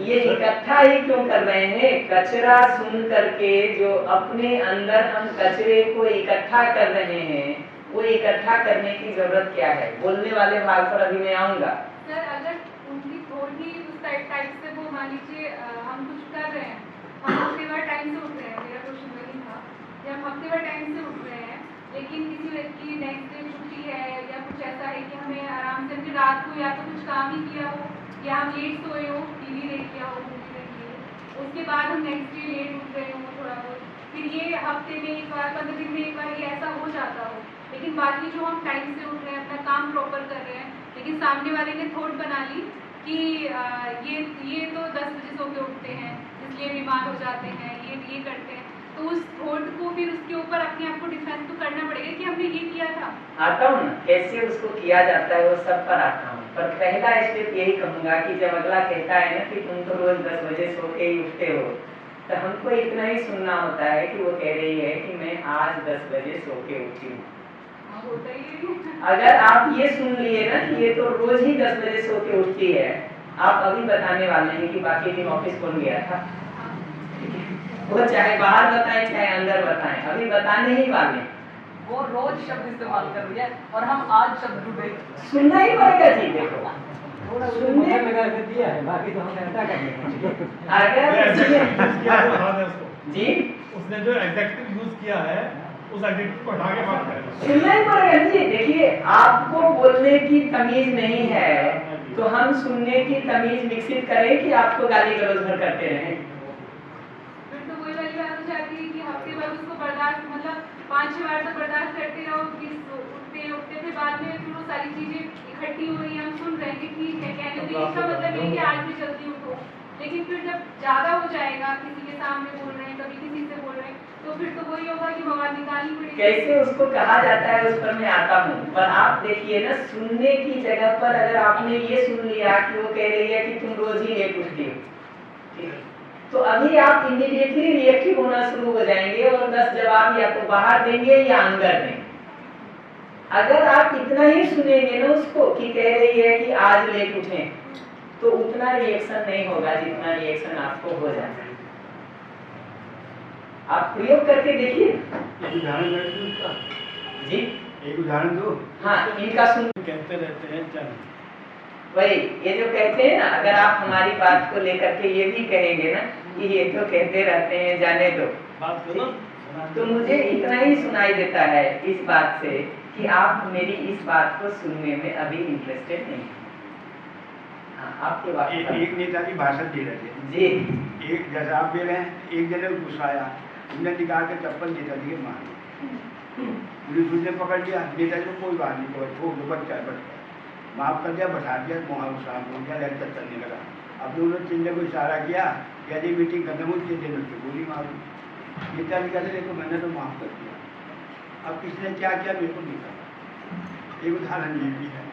ये इकट्ठा ही क्यों कर रहे हैं? कचरा सुन करके जो अपने अंदर हम कचरे को इकट्ठा कर रहे हैं, वो इकट्ठा करने की जरूरत क्या है? बोलने वाले भाग पर अभी मैं आऊंगा। सर, अगर उनकी थोड़ी उस टाइप से वो मान लीजिए हम कुछ कर रहे हैं, हम हफ्तेवार टाइम से उठ रहे हैं, मेरा क्वेश्चन वही था कि हम हफ्तेवार टाइम से उठ रहे हैं, लेकिन किसी व्यक्ति की नेक्स्ट डे छुट्टी है या कुछ ऐसा है कि हमें आराम से रात को या तो कुछ काम ही किया हो या हम लेट सोए हो, टीवी देख लिया हो, मूवी देख ली हो, उसके बाद हम नेक्स्ट डे लेट उठ रहे हो थोड़ा बहुत, फिर ये हफ्ते में एक बार 15 दिन में एक बार ये ऐसा हो जाता हो, लेकिन बाकी जो हम टाइम से उठ रहे हैं, अपना काम प्रॉपर कर रहे हैं, लेकिन सामने वाले ने थॉट बना ली कि ये तो 10 बजे सो के उठते हैं इसलिए बीमार हो जाते हैं, ये करते हैं, तो उस थॉट को फिर उसके ऊपर अपने आप को डिफेंस तो करना पड़ेगा कि हमने ये किया था। आता हूँ ना, कैसे उसको किया जाता है वो सब पर आता हूँ, पर पहला स्टेप यही कहूँगा कि जब अगला कहता है ना कि तुम तो रोज 10 बजे सो के ही उठते हो, तो हमको इतना ही सुनना होता है कि वो कह रही है कि मैं आज 10 बजे सो के उठी हूँ। अगर आप ये सुन लिए ना कि ये तो रोज ही 10 बजे सो के उठती है, आप अभी बताने वाले हैं कि बाकी दिन ऑफिस कौन गया था, वो चाहे बाहर बताएं चाहे अंदर बताएं, अभी बताने ही वाले। वो रोज शब्द इस्तेमाल कर रही है और हम आज शब्द ढूंढे। सुनना ही पड़ेगा जी। देखो सुनने दिया है, बाकी तो हम ऐसा करेंगे। अगर जी उसने जो एग्जेक्टिव यूज किया है उस एग्जेक्टिव को हटा के बात करें। सुनना ही पड़ेगा जी। देखिए, आपको बोलने की तमीज नहीं है तो हम सुनने की तमीज विकसित करें कि आपको गाली गलौज भर करते रहें। फिर तो वही वाली बात हो जाती है कि हफ्ते भर उसको बर्दाश्त, मतलब 5-6 बार तो बर्दाश्त करते रहो, उठते फिर बाद में फिर वो सारी चीजें इकट्ठी हो रही है, हम सुन रहे हैं कि ठीक है, कहने का इसका मतलब है कि आज भी जल्दी उठो, लेकिन फिर जब ज्यादा हो जाएगा, किसी के सामने बोल रहे हैं, कभी किसी से बोल रहे हैं, तो फिर तो वही होगा कि मवाद निकालनी पड़ेगी। कैसे उसको कहा जाता है उस पर मैं आता हूँ, पर आप देखिए ना, सुनने की जगह पर अगर आपने ये सुन लिया कि वो कह रही है कि तुम रोज ही लेट उठती हो, तो अभी आप इमीडिएटली रिएक्टिव होना शुरू हो जाएंगे और 10 जवाब या तो बाहर देंगे या अंदर देंगे। अगर आप इतना ही सुनेंगे ना उसको कि कह रही है कि आज लेट उठे, तो उतना रिएक्शन नहीं होगा जितना रिएक्शन आपको हो जाता है। आप प्रयोग करके देखिए जी। एक उदाहरण दो। हाँ, इनका सुन। कहते रहते हैं चल। वही ये जो कहते हैं ना, अगर आप हमारी बात को लेकर के ये भी कहेंगे ना कि ये तो कहते रहते हैं, जाने दो, बात करो। तो मुझे इतना ही सुनाई देता है इस बात से कि आप मेरी इस बात को सुनने में अभी इंटरेस्टेड नहीं। हाँ, आपकी बात एक नेता की भाषण दे रहे थे जी। एक जैसा आप दे रहे हैं, एक जने को गुस्सा आया, उन्हें निकाल के चप्पल नेताजी के मार पुलिस उसने पकड़ लिया, नेताजी को कोई बात नहीं, कोई ठोक दो, बच्चा माफ कर दिया, बैठा दिया, वहाँ शांत हो गया, लेक्चर चलने लगा। अब उन्होंने चिल्ले को इशारा किया कि यदि मीटिंग खत्म हुई चिल्ले ने उसको गोली मारू। नेताजी कहते देखो मैंने तो माफ कर दिया, अब किसने क्या किया मेरे को नहीं पता। एक उदाहरण ये भी है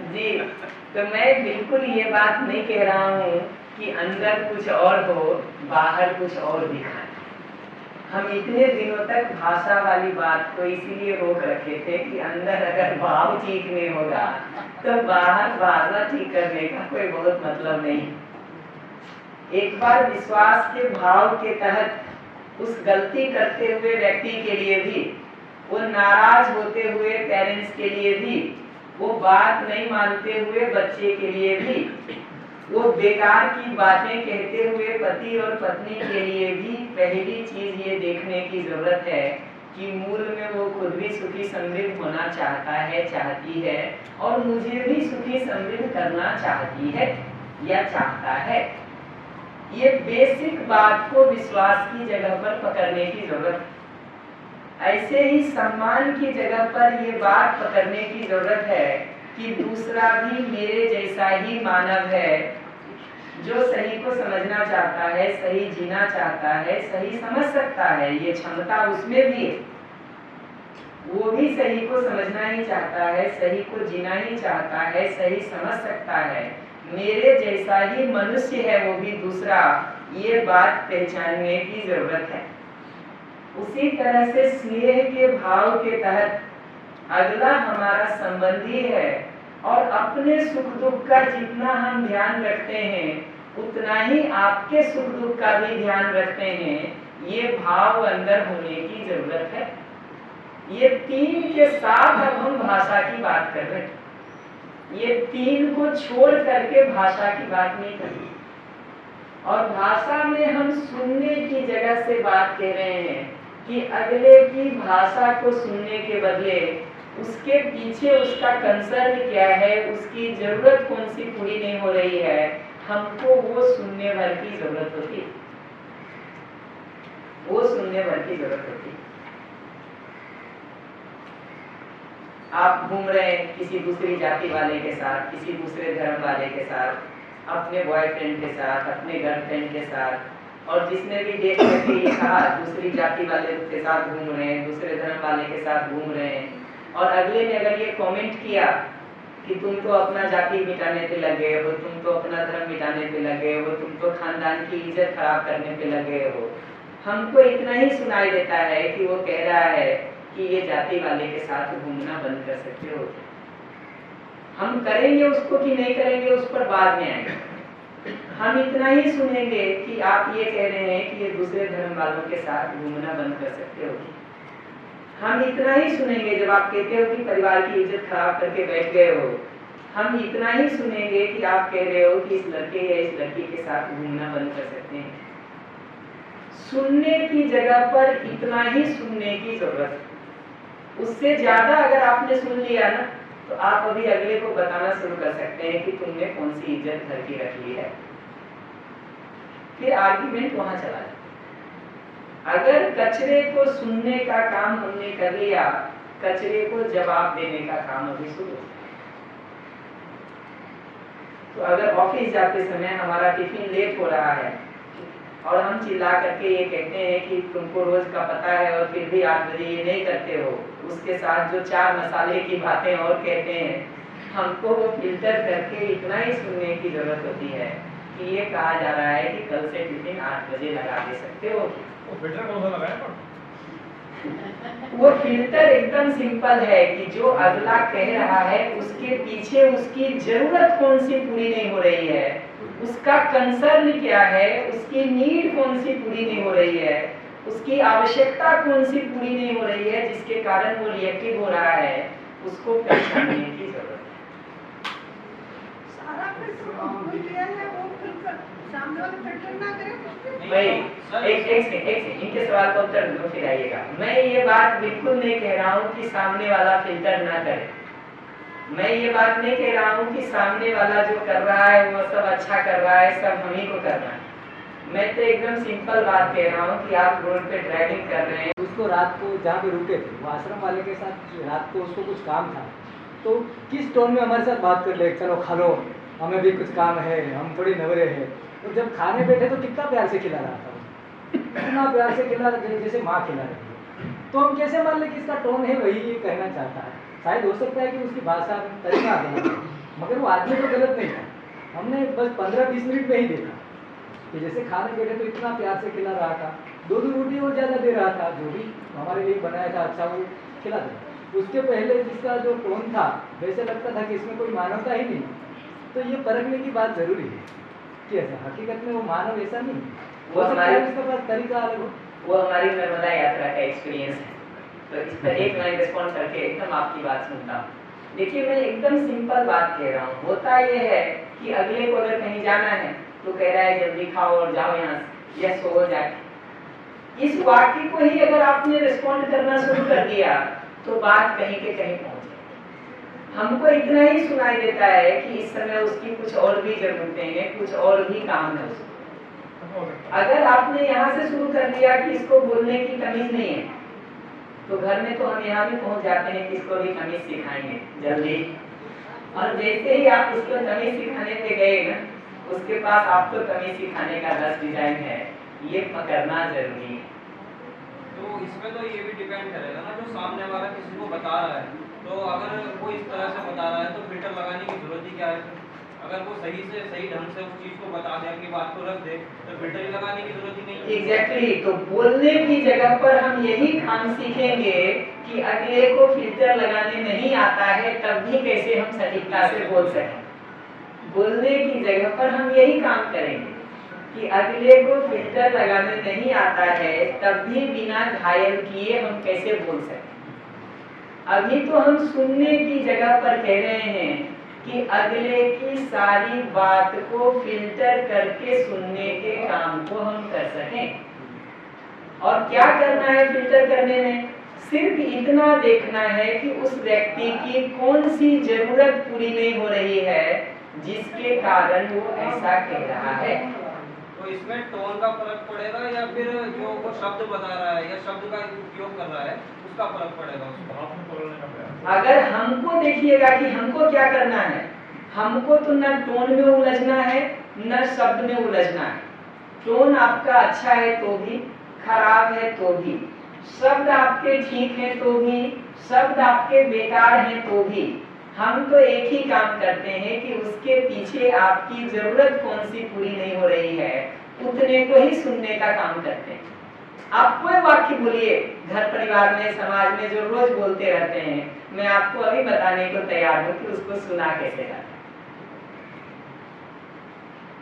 जी। तो मैं बिल्कुल ये बात नहीं कह रहा हूँ कि अंदर कुछ और हो, बाहर कुछ और दिखाए। हम इतने दिनों तक भाषा वाली बात को इसीलिए रोक रखे थे कि अंदर अगर भाव ठीक नहीं होगा तो बाहर भाषा ठीक करने का कोई बहुत मतलब नहीं। एक बार विश्वास के भाव के तहत उस गलती करते हुए व्यक्ति के लिए भी, वो नाराज होते हुए पेरेंट्स के लिए भी, वो बात नहीं मानते हुए बच्चे के लिए भी, वो बेकार की बातें कहते हुए पति और पत्नी के लिए भी पहली चीज ये देखने की जरूरत है कि मूल में वो खुद भी सुखी समृद्ध होना चाहता है, चाहती है, और मुझे भी सुखी समृद्ध करना चाहती है या चाहता है। ये बेसिक बात को विश्वास की जगह पर पकड़ने की जरूरत है। ऐसे ही सम्मान की जगह पर ये बात पकड़ने की जरूरत है कि दूसरा भी मेरे जैसा ही मानव है, जो सही को समझना चाहता है, सही जीना चाहता है, सही समझ सकता है, ये क्षमता उसमें भी है। वो भी सही को समझना ही चाहता है, सही को जीना ही चाहता है, सही समझ सकता है, मेरे जैसा ही मनुष्य है वो भी दूसरा, ये बात पहचानने की जरूरत है। उसी तरह से स्नेह के भाव के तहत अगला हमारा संबंधी है और अपने सुख दुख का जितना हम ध्यान रखते हैं उतना ही आपके सुख दुख का भी ध्यान रखते हैं, ये भाव अंदर होने की जरूरत है। ये तीन के साथ अब हम भाषा की बात कर रहे हैं। ये तीन को छोड़ करके भाषा की बात नहीं कर रहे। और भाषा में हम सुनने की जगह से बात कह रहे हैं कि अगले की भाषा को सुनने के बदले उसके पीछे उसका कंसर्न क्या है, उसकी जरूरत कौन सी पूरी नहीं हो रही है, हमको वो सुनने भर की जरूरत होती है। वो सुनने भर की जरूरत होती है। आप घूम रहे हैं किसी दूसरी जाति वाले के साथ, किसी दूसरे धर्म वाले के साथ, अपने बॉयफ्रेंड के साथ, अपने गर्लफ्रेंड के साथ, और जिसने भी देख करके ये कहा दूसरी जाति वाले के साथ घूम रहे हैं, दूसरे धर्म वाले के साथ घूम रहे हैं, और अगले ने अगर ये कमेंट किया कि तुम तो अपना जाति मिटाने पे लगे हो, तुम तो अपना धर्म मिटाने पे लगे हो, तुम तो खानदान की इज्जत खराब करने पे लगे हो, हमको इतना ही सुनाई देता है कि वो कह रहा है कि ये जाति वाले के साथ घूमना बंद कर सकते हो। हम करेंगे उसको कि नहीं करेंगे उस पर बाद में आएंगे। हम इतना ही सुनेंगे कि आप ये कह रहे हैं कि ये दूसरे धर्म वालों के साथ घूमना बंद कर सकते हो। हम इतना ही सुनेंगे जब आप कहते हो कि परिवार की इज्जत खराब करके बैठ गए हो। हम इतना ही सुनेंगे कि आप कह रहे हो कि इस लड़के या इस लड़की के साथ घूमना बंद कर सकते हैं। सुनने की जगह पर इतना ही सुनने की जरूरत है। उससे ज्यादा अगर आपने सुन लिया ना तो आप अभी अगले को बताना शुरू कर सकते हैं कि तुमने कौन सी इज्जत घर की रख ली है। फिर आर्गुमेंट वहां चला जाए। अगर कचरे को सुनने का काम हमने कर लिया, कचरे को जवाब देने का काम अभी शुरू। तो अगर ऑफिस जाते समय हमारा टिफिन लेट हो रहा है और हम चिल्ला करके ये कहते हैं कि तुमको रोज का पता है और फिर भी 8 बजे ये नहीं करते हो, उसके साथ जो 4 मसाले की बातें और कहते हैं, हमको वो फिल्टर करके इतना ही सुनने की जरूरत होती है कि ये कहा जा रहा है कि कल से टिफिन 8 बजे लगा दे सकते हो। वो फिल्टर कौन सा लगाया? वो फिल्टर एकदम सिंपल है कि जो अगला कह रहा है उसके पीछे उसकी जरूरत कौन सी पूरी नहीं हो रही है, उसका कंसर्न क्या है, उसकी नीड कौन सी पूरी नहीं हो रही है, उसकी आवश्यकता कौन सी पूरी नहीं हो रही है जिसके कारण वो रिएक्टिव हो रहा है, उसको पहचानने की जरूरत है। सारा फिल्टर हमको दिया है, वो फिल्टर सामने वाले फिल्टर ना करे कुछ भी। भाई एक सेकंड इनके सवाल का उत्तर दो फिर आइएगा। मैं ये बात बिल्कुल नहीं कह रहा हूँ कि सामने वाला फिल्टर ना करे, मैं ये बात नहीं कह रहा हूँ कि सामने वाला जो कर रहा है वो सब अच्छा कर रहा है, सब हम ही को करना है। मैं तो एकदम सिंपल बात कह रहा हूँ कि आप रोड पे ड्राइविंग कर रहे हैं, उसको रात को जहाँ पे रुके थे वो आश्रम वाले के साथ रात को उसको कुछ काम था, तो किस टोन में हमारे साथ बात कर ले, चलो खा लो, हमें भी कुछ काम है, हम थोड़ी नवरे हैं। तो जब खाने बैठे तो कितना प्यार से खिला रहा था, इतना प्यार से खिला रहा जैसे माँ खिला रही है। तो हम कैसे मान ले कि इसका टोन है वही ये कहना चाहता है। शायद हो सकता है कि उसकी भाषा तरीका गलत है, मगर वो आदमी तो गलत नहीं था। हमने बस 15-20 मिनट में ही देखा कि जैसे खाने बैठे तो इतना प्यार से खिला रहा था, 2 रोटी और ज़्यादा दे रहा था, जो भी हमारे लिए बनाया था अच्छा वो खिला दे। उसके पहले जिसका जो टोन था वैसे लगता था कि इसमें कोई मानवता ही नहीं। तो ये परखने की बात जरूरी है कि ऐसा हकीकत में वो मानव ऐसा नहीं वो हो सकता है, हमारी उसके पास तरीका अलग हो। वो हमारी नर्मदा यात्रा का एक्सपीरियंस है। तो इस पर एक लाइन रिस्पॉन्ड करके एकदम आपकी बात सुनता हूँ। देखिए मैं एकदम सिंपल बात कह रहा हूँ, होता ये है कि अगले को अगर कहीं जाना है तो कह रहा है जल्दी खाओ और जाओ यहाँ से, या सो जाए। इस वाक्य को ही अगर आपने रिस्पॉन्ड करना शुरू कर दिया तो बात कहीं के कहीं पहुंच जाए। हमको इतना ही सुनाई देता है कि इस समय उसकी कुछ और भी जरूरतें हैं, कुछ और भी काम है उसको। अगर आपने यहाँ से शुरू कर दिया कि इसको बोलने की तमीज नहीं है, तो घर में तो हम यहाँ भी पहुंच जाते हैं कि इसको भी तमीज सिखाएंगे जल्दी। और जैसे ही आप उसको तमीज सिखाने पे गए ना, उसके पास आपको तमीज सिखाने का 10 डिजाइन है, ये पकड़ना जरूरी है। तो इसमें तो ये भी डिपेंड करेगा ना, जो सामने वाला किसी को बता रहा है, तो अगर वो इस तरह से बता रहा है तो फिल्टर लगाने की जरूरत ही क्या है? अगर वो सही ढंग से उस चीज को बता दे, अपनी बात को रख दे, तो फिल्टर ही लगाने की जरूरत ही नहीं है। एग्जैक्टली तो बोलने की जगह पर हम यही काम सीखेंगे कि अगले को फिल्टर लगाने नहीं आता है तब भी कैसे हम सटीकता से बोल सकें। बोलने की जगह पर हम यही काम करेंगे कि अगले को फिल्टर लगाने नहीं आता है तब भी बिना घायल किए हम कैसे बोल सकें। अभी तो हम सुनने की जगह पर कह रहे हैं कि अगले की सारी बात को फिल्टर करके सुनने के काम को हम कर सकें। और क्या करना है फिल्टर करने में? सिर्फ इतना देखना है कि उस व्यक्ति की कौन सी जरूरत पूरी नहीं हो रही है जिसके कारण वो ऐसा कह रहा है। तो इसमें टोन का फर्क पड़ेगा या फिर जो वो शब्द बता रहा है या शब्द का उपयोग कर रहा है उसका फर्क पड़ेगा उसमें? अगर हमको देखिएगा कि हमको क्या करना है, हमको तो न टोन में उलझना है न शब्द में उलझना है। टोन आपका अच्छा है तो भी, खराब है तो भी, शब्द आपके ठीक है तो भी, शब्द आपके बेकार हैं तो भी, हम तो एक ही काम करते हैं कि उसके पीछे आपकी जरूरत कौन सी पूरी नहीं हो रही है उतने को ही सुनने का काम करते हैं। आप कोई वाक्य बोलिए घर परिवार में, समाज में जो रोज बोलते रहते हैं, मैं आपको अभी बताने को तैयार हूँ कि उसको सुना कैसे जाता है।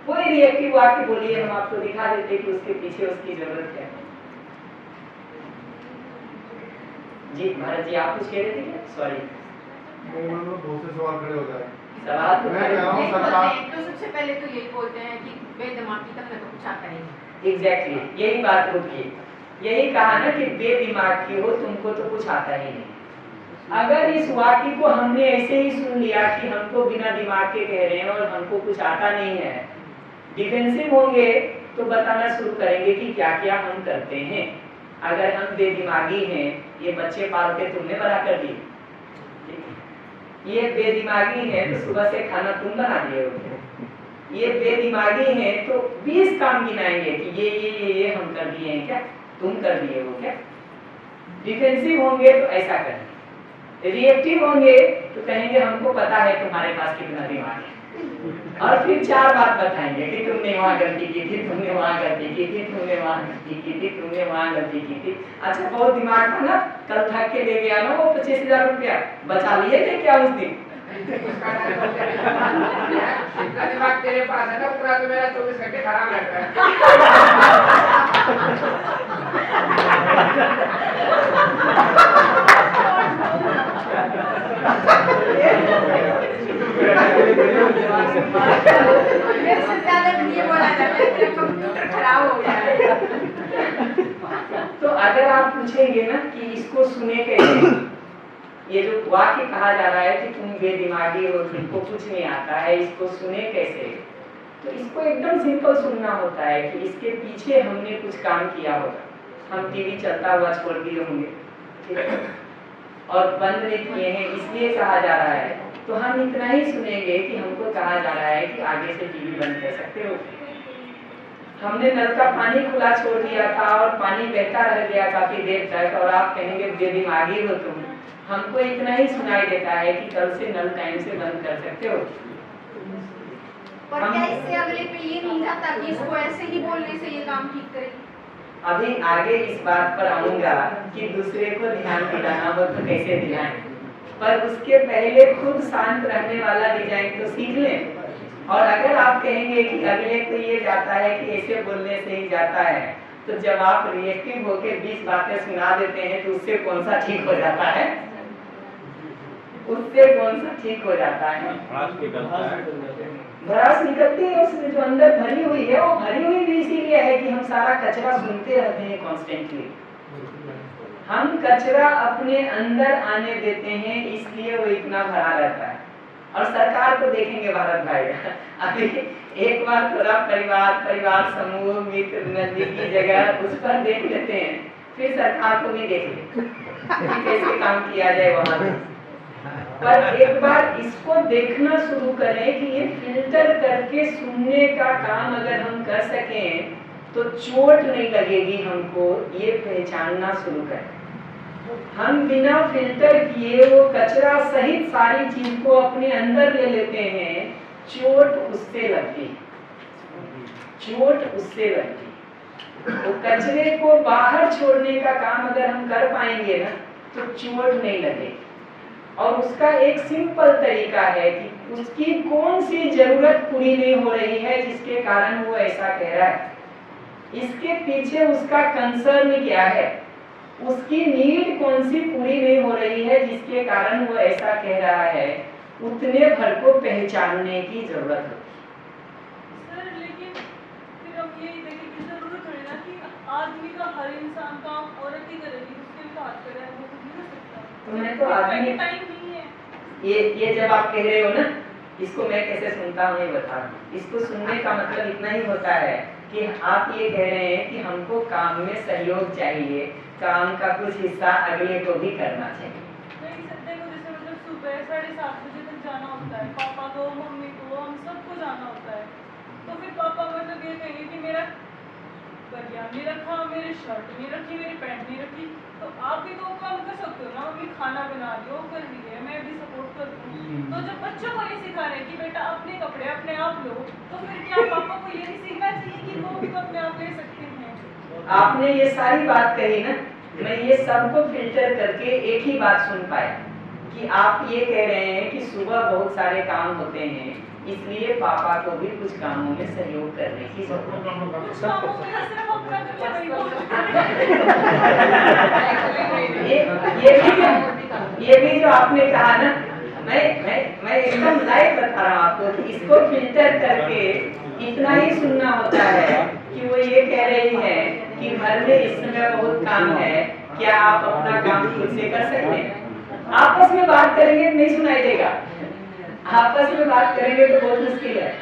कोई रिएक्टिव वाक्य बोलिए, हम आपको दिखा देते कि उसके पीछे उसकी जरूरत क्या है। जी भारत जी आप कुछ कह रहे थे क्या? सॉरी बहुत से सवाल खड़े हो जाए। सवाल तो मैं कह रहा हूँ सरकार तो सबसे पहले तो यही बोलते हैं कि बेदिमागी तक में तो कुछ आता नहीं। एग्जैक्टली यही बात होती है। यही कहा ना कि बेदिमाग की हो तुमको तो कुछ आता ही नहीं। अगर इस वाक्य को हमने ऐसे ही सुन लिया कि हमको बिना दिमाग के कह रहे हैं और हमको कुछ आता नहीं है, डिफेंसिव होंगे तो बताना शुरू करेंगे कि क्या क्या हम करते हैं। अगर हम बेदिमागी हैं, ये बच्चे पाल के तुमने बड़ा कर दिए, ये बेदिमागी है तो सुबह से खाना तुम बना दिए हो, ये बेदिमागी है तो 20 काम गिनाएंगे कि ये हम कर दिए हैं क्या, तुम कर दिए हो क्या। डिफेंसिव होंगे तो ऐसा करेंगे, रिएक्टिव होंगे तो कहेंगे हमको पता है तुम्हारे पास कितना दिमाग है, और फिर 4 बात बताएंगे कि तुमने वहाँ गलती की थी, तुमने वहाँ गलती की थी, तुमने वहाँ गलती की थी, तुमने वहाँ गलती की थी। अच्छा बहुत दिमाग था ना, कल थक के ले गया ना वो 25,000 रुपया, बचा लिए थे क्या उस दिन? दिमाग तेरे पास है ना, पूरा तो मेरा 24 घंटे खराब रहता है। मेरे से ज्यादा ये बोला जाता है कि कंप्यूटर खराब हो गया है। तो अगर आप पूछेंगे ना कि इसको सुने कैसे, ये जो वाक्य कहा जा रहा है कि तुम बेदिमागी हो, तुमको कुछ नहीं आता है, इसको सुने कैसे, तो इसको एकदम सिंपल सुनना होता है कि इसके पीछे हमने कुछ काम किया होगा। हम टीवी चलता हुआ छोड़ दिए होंगे, ठीक है, और बंद नहीं किए हैं इसलिए कहा जा रहा है, तो हम इतना ही सुनेंगे कि हमको कहा जा रहा है कि आगे से टीवी बंद कर सकते हो। हमने नल का पानी खुला छोड़ दिया था और पानी बहता रह गया काफी देर तक, और आप कहेंगे बेदिमागी हो तुम, हमको इतना ही सुनाई देता है कि कल से नल टाइम से बंद कर सकते हो। और क्या इससे अगले पे ये नहीं जाता कि इसको ऐसे ही बोलने से ये काम ठीक करेगी? अभी आगे इस बात पर आऊंगा कि दूसरे को ध्यान दिलाना हो तो कैसे दिलाएं, पर उसके पहले खुद शांत रहने वाला डिजाइन तो सीख लें। और अगर आप कहेंगे कि अगले को ये जाता है कि ऐसे बोलने से ही जाता है, तो जब आप रिएक्टिव होकर 20 बातें सुना देते हैं तो उससे कौन सा ठीक हो जाता है? उससे कौन सा ठीक हो जाता है? भड़ास निकलती है उसमें, जो अंदर भरी हुई है वो भरी हुई भी इसीलिए है कि हम सारा कचरा सुनते रहते हैं कॉन्स्टेंटली। हम कचरा अपने अंदर आने देते हैं इसलिए वो इतना भरा रहता है। और सरकार को देखेंगे भारत भाई, अभी एक बार थोड़ा परिवार समूह मित्र नजदीकी जगह उस पर देख लेते हैं, फिर सरकार को भी देख लेते हैं कि कैसे काम किया जाए वहां। पर एक बार इसको देखना शुरू करें कि ये फिल्टर करके सुनने का काम अगर हम कर सकें तो चोट नहीं लगेगी हमको, ये पहचानना शुरू करें। हम बिना फिल्टर किए वो कचरा सहित सारी चीज को अपने अंदर ले लेते हैं, चोट उससे लगती, चोट उससे लगती। वो कचरे को बाहर छोड़ने का काम अगर हम कर पाएंगे ना तो चोट नहीं लगेगी। और उसका एक सिंपल तरीका है कि उसकी कौन सी जरूरत पूरी नहीं हो रही है जिसके कारण वो ऐसा कह रहा है, इसके पीछे उसका कंसर्न क्या है, उसकी नीड कौन सी पूरी नहीं हो रही है जिसके कारण वो ऐसा कह रहा है, उतने भर को पहचानने की जरूरत है। सर लेकिन फिर हम यही देखें कि जरूरत है ना कि आदमी का हर इंसान काम औरत ही करेगी, उसके भी हाथ पे वो कुछ नहीं कर सकता। तो मैं तो आदमी टाइम नहीं है। ये जब आप कह रहे हो ना, इसको मैं कैसे सुनता हूँ ये बता रहा हूँ। इसको सुनने का मतलब इतना ही होता है कि आप ये कह रहे हैं कि हमको काम में सहयोग चाहिए, काम का कुछ हिस्सा अगले को भी करना चाहिए। नहीं सकते को जैसे मतलब सुबह 7:30 बजे तक जाना होता है, पापा को मम्मी को हम सबको जाना होता है, तो फिर पापा मतलब ये कहेंगे कि मेरा बढ़िया नहीं रखा, मेरी शर्ट नहीं रखी, मेरी पैंट नहीं रखी, तो आप भी तो काम कर सकते हो ना, मम्मी खाना बना रही हो कर रही है, मैं भी सपोर्ट करती हूँ। तो जब बच्चों को नहीं सिखा रहे कि बेटा अपने कपड़े अपने आप लो, तो फिर क्या पापा को ये नहीं सीखना चाहिए कि वो भी तो अपने आप ले सकते हैं? आपने ये सारी बात कही ना, मैं ये सबको फिल्टर करके एक ही बात सुन पाया कि आप ये कह रहे हैं कि सुबह बहुत सारे काम होते हैं, इसलिए पापा को भी कुछ कामों में सहयोग करने की जरूरत है। कुछ कामों में ना सिर्फ अपना करके वही ये भी जो आपने कहा ना, मैं एकदम लाइव बता रहा हूँ आपको कि इसको फिल्टर करके इतना ही सुनना होता है कि वो ये कह रही है कि घर में इस समय बहुत काम है, क्या आप अपना काम खुद से कर सकते हैं? आपस में बात करेंगे नहीं सुनाई देगा, आपस में बात करेंगे तो बहुत मुश्किल है।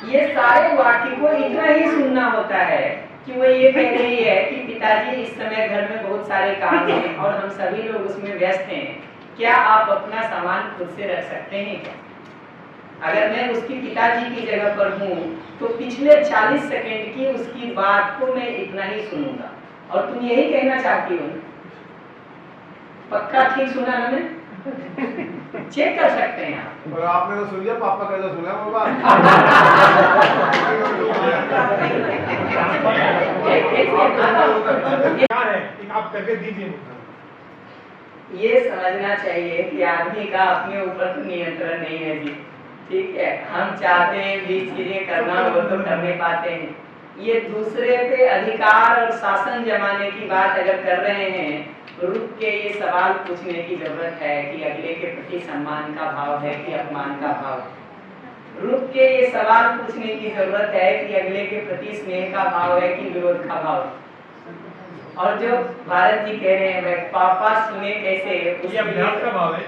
ये सारे वाक्य को इतना ही सुनना होता है कि वो ये कह रही है कि पिताजी इस समय घर में बहुत सारे काम हैं और हम सभी लोग उसमें व्यस्त हैं, क्या आप अपना सामान खुद से रख सकते हैं क्या? अगर मैं उसकी पिताजी की जगह पर हूँ तो पिछले 40 सेकंड की उसकी बात को मैं इतना ही सुनूंगा। और तुम यही कहना चाहती हो, पक्का ठीक सुना ना? मैं चेक कर सकते हैं आप। और आपने तो सुन लिया, पापा कैसा सुना वो बात? क्या है एक आप करके दीजिए। ये समझना चाहिए कि आदमी का अपने ऊपर तो नियंत्रण नहीं है जी, ठीक है। हम चाहते हैं 20 चीजें करना, वो तो कर नहीं पाते हैं। ये दूसरे पे अधिकार और शासन जमाने की बात अगर कर रहे हैं, रुक के ये सवाल पूछने की जरूरत है कि अगले के प्रति सम्मान का भाव है कि अपमान का भाव। रुक के ये सवाल पूछने की जरूरत है कि अगले के प्रति स्नेह का भाव है कि विरोध का भाव। और जो भारत जी कह रहे हैं पापा सुने कैसे, ये अभ्यास का भाव है।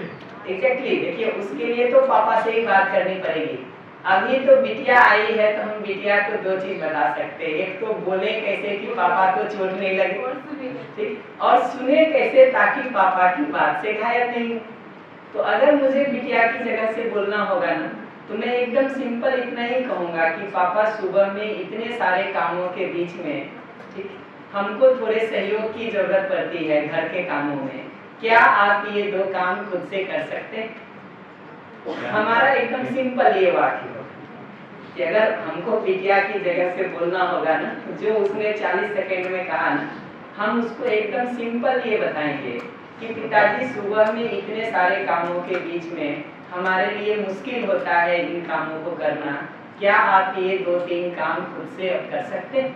एग्जैक्टली देखिए उसके लिए तो पापा से ही बात करनी पड़ेगी। अभी तो बिटिया आई है तो हम बिटिया को दो चीज बता सकते हैं, एक तो बोले कैसे कि पापा को चोट नहीं लगे, ठीक, और सुने कैसे ताकि पापा की बात से घायल नहीं। तो अगर मुझे बिटिया की जगह से बोलना होगा ना तो मैं एकदम सिंपल इतना ही कहूंगा कि पापा सुबह में इतने सारे कामों के बीच में, ठीक, हमको थोड़े सहयोग की जरूरत पड़ती है घर के कामों में, क्या आप ये दो काम खुद से कर सकते हैं? हमारा एकदम सिंपल ये वाक्य हो कि अगर हमको बिटिया की जगह से बोलना होगा ना जो उसने 40 सेकंड में कहा ना, हम उसको एकदम सिंपल ये बताएंगे कि पिताजी सुबह में इतने सारे कामों के बीच में हमारे लिए मुश्किल होता है इन कामों को करना, क्या आप ये 2-3 काम खुद से कर सकते हैं?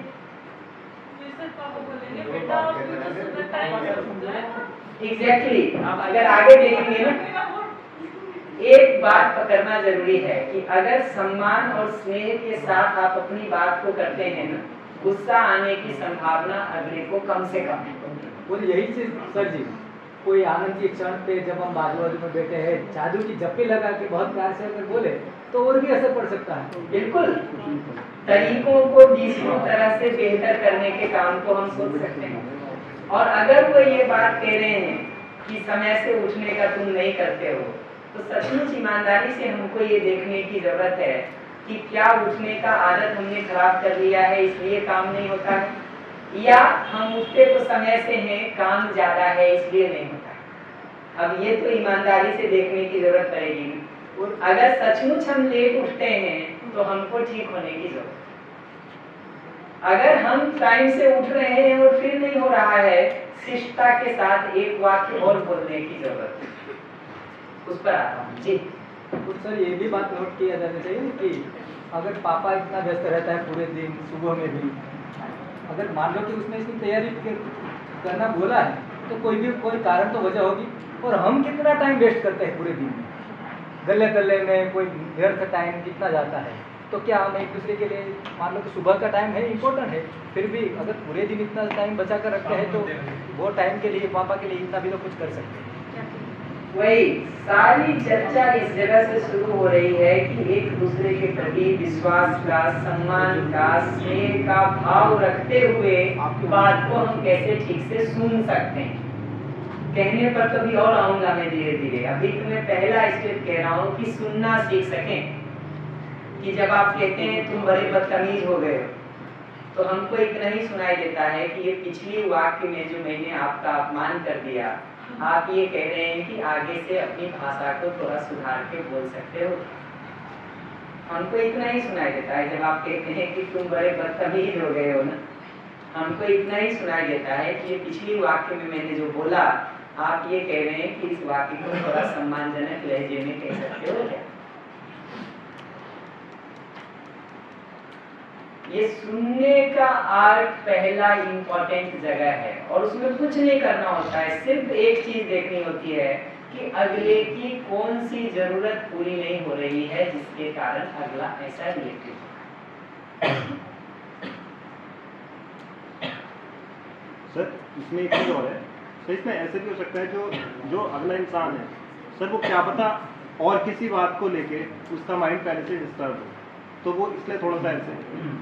एग्जैक्टली अब अगर आगे देखेंगे ना एक बात पकड़ना जरूरी है कि अगर सम्मान और स्नेह के साथ आप अपनी बात को करते हैं ना, गुस्सा आने की संभावना अगले को कम से कम है। और यही चीज सर जी, कोई आनंद के क्षण पे जब हम बाजू बाजू में बैठे हैं जादू की जप्पी लगा के बहुत प्यार से अगर बोले तो और भी असर पड़ सकता है। बिल्कुल, तरीकों को 20 तरह से बेहतर करने के काम को हम सोच सकते हैं। और अगर वो ये बात कह रहे हैं कि समय से उठने का तुम नहीं करते हो, तो सचमुच ईमानदारी से हमको ये देखने की जरूरत है कि क्या उठने का आदत हमने खराब कर लिया है इसलिए काम नहीं होता है, या हम उठते तो समय से हैं काम ज्यादा है इसलिए नहीं होता। अब ये तो ईमानदारी से देखने की जरूरत पड़ेगी। और अगर सचमुच हम लेट उठते हैं तो हमको ठीक होने की जरूरत है। अगर हम टाइम से उठ रहे हैं और फिर नहीं हो रहा है, शिष्टता के साथ एक वाक्य और बोलने की जरूरत है। उस पर आता हूँ जी। तो सर ये भी बात नोट किया जाना चाहिए कि अगर पापा इतना व्यस्त रहता है पूरे दिन सुबह में भी, अगर मान लो कि उसने इसकी तैयारी करना बोला है तो कोई कारण तो वजह होगी। और हम कितना टाइम वेस्ट करते हैं पूरे दिन में, गले गले में कोई व्यर्थ टाइम कितना जाता है। तो क्या हम एक दूसरे के लिए, मान लो कि सुबह का टाइम है इम्पोर्टेंट है, फिर भी अगर पूरे दिन इतना टाइम बचा कर रखते हैं तो वो टाइम के लिए पापा के लिए इतना भी तो कुछ कर सकते हैं। वही सारी चर्चा इस जगह से शुरू हो रही है कि एक दूसरे के प्रति विश्वास का, सम्मान का, स्नेह का भाव रखते हुए बात को हम कैसे ठीक से सुन सकते हैं। कहने पर तो भी और आऊंगा मैं धीरे धीरे। अभी तो मैं पहला स्टेप कह रहा हूँ कि सुनना सीख सकें। कि जब आप कहते हैं तुम बड़े बदतमीज हो गए, तो हमको इतना ही सुनाई देता है कि ये पिछली वाक्य में जो मैंने आपका अपमान कर दिया, आप ये कह रहे हैं कि आगे से अपनी भाषा को थोड़ा सुधार के बोल सकते हो। हमको इतना ही सुनाई देता है जब आप कहते हैं कि तुम बड़े बदतमीज हो गए हो ना, हमको इतना ही सुनाई देता है कि ये पिछली वाक्य में मैंने जो बोला, आप ये कह रहे हैं कि इस वाक्य को थोड़ा सम्मानजनक लहजे में कह सकते हो क्या? ये सुनने का आर्ट पहला इम्पोर्टेंट जगह है और उसमें कुछ नहीं करना होता है, सिर्फ एक चीज देखनी होती है कि अगले की कौन सी जरूरत पूरी नहीं हो रही है जिसके कारण अगला ऐसा रिएक्ट। सर इसमें एक चीज और है, तो इसमें ऐसे भी हो सकता है जो अगला इंसान है सर, वो क्या पता और किसी बात को लेके उसका माइंड पहले से डिस्टर्ब हो, तो वो इसलिए थोड़ा सा ऐसे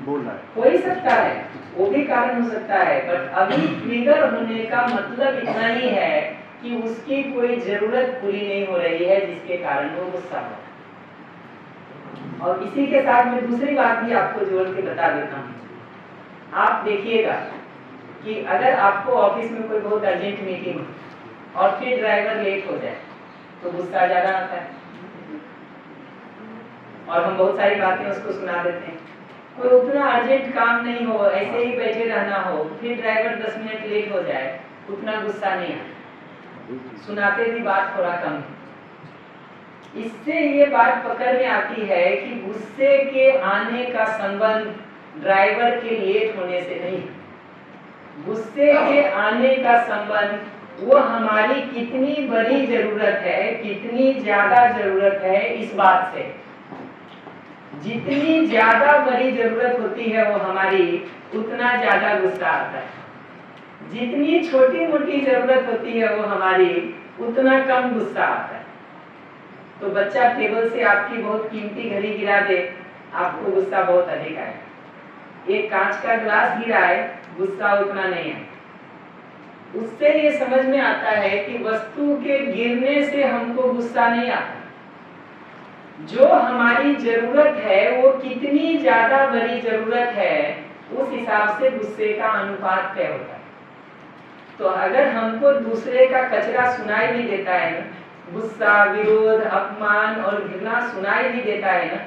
बोल रहा है। हो ही सकता है, वो भी कारण हो सकता है, बट अभी ट्रिगर होने का मतलब इतना ही है कि उसकी कोई जरूरत पूरी नहीं हो रही है जिसके कारण वो गुस्सा हो। और इसी के साथ मैं दूसरी बात भी आपको जोड़ के बता देता हूँ। आप देखिएगा कि अगर आपको ऑफिस में कोई बहुत अर्जेंट मीटिंग हो और फिर ड्राइवर लेट हो जाए तो गुस्सा ज्यादा आता है और हम बहुत सारी बातें उसको सुना देते हैं। कोई उतना अर्जेंट काम नहीं हो, ऐसे ही बैठे रहना हो, फिर ड्राइवर 10 मिनट लेट हो जाए, उतना गुस्सा नहीं आता, सुनाते भी बात थोड़ा कम है। इससे ये बात पकड़ में आती है कि गुस्से के आने का संबंध ड्राइवर के लेट होने से नहीं, गुस्से के आने का संबंध वो हमारी कितनी बड़ी जरूरत है, कितनी ज्यादा जरूरत है इस बात से। जितनी ज्यादा बड़ी जरूरत होती है वो हमारी, उतना ज्यादा गुस्सा आता है। जितनी छोटी मोटी जरूरत होती है वो हमारी, उतना कम गुस्सा आता है। तो बच्चा टेबल से आपकी बहुत कीमती घड़ी गिरा दे, आपको गुस्सा बहुत अधिक आए। एक कांच का ग्लास गिरा है, गुस्सा उतना नहीं है। उससे ये समझ में आता है कि वस्तु के गिरने से हमको गुस्सा नहीं आता। जो हमारी जरूरत है वो कितनी ज्यादा बड़ी जरूरत है, उस हिसाब से गुस्से का अनुपात तय होता है। तो अगर हमको दूसरे का कचरा सुनाई भी देता है ना, गुस्सा, विरोध, अपमान और घृणा सुनाई भी देता है ना,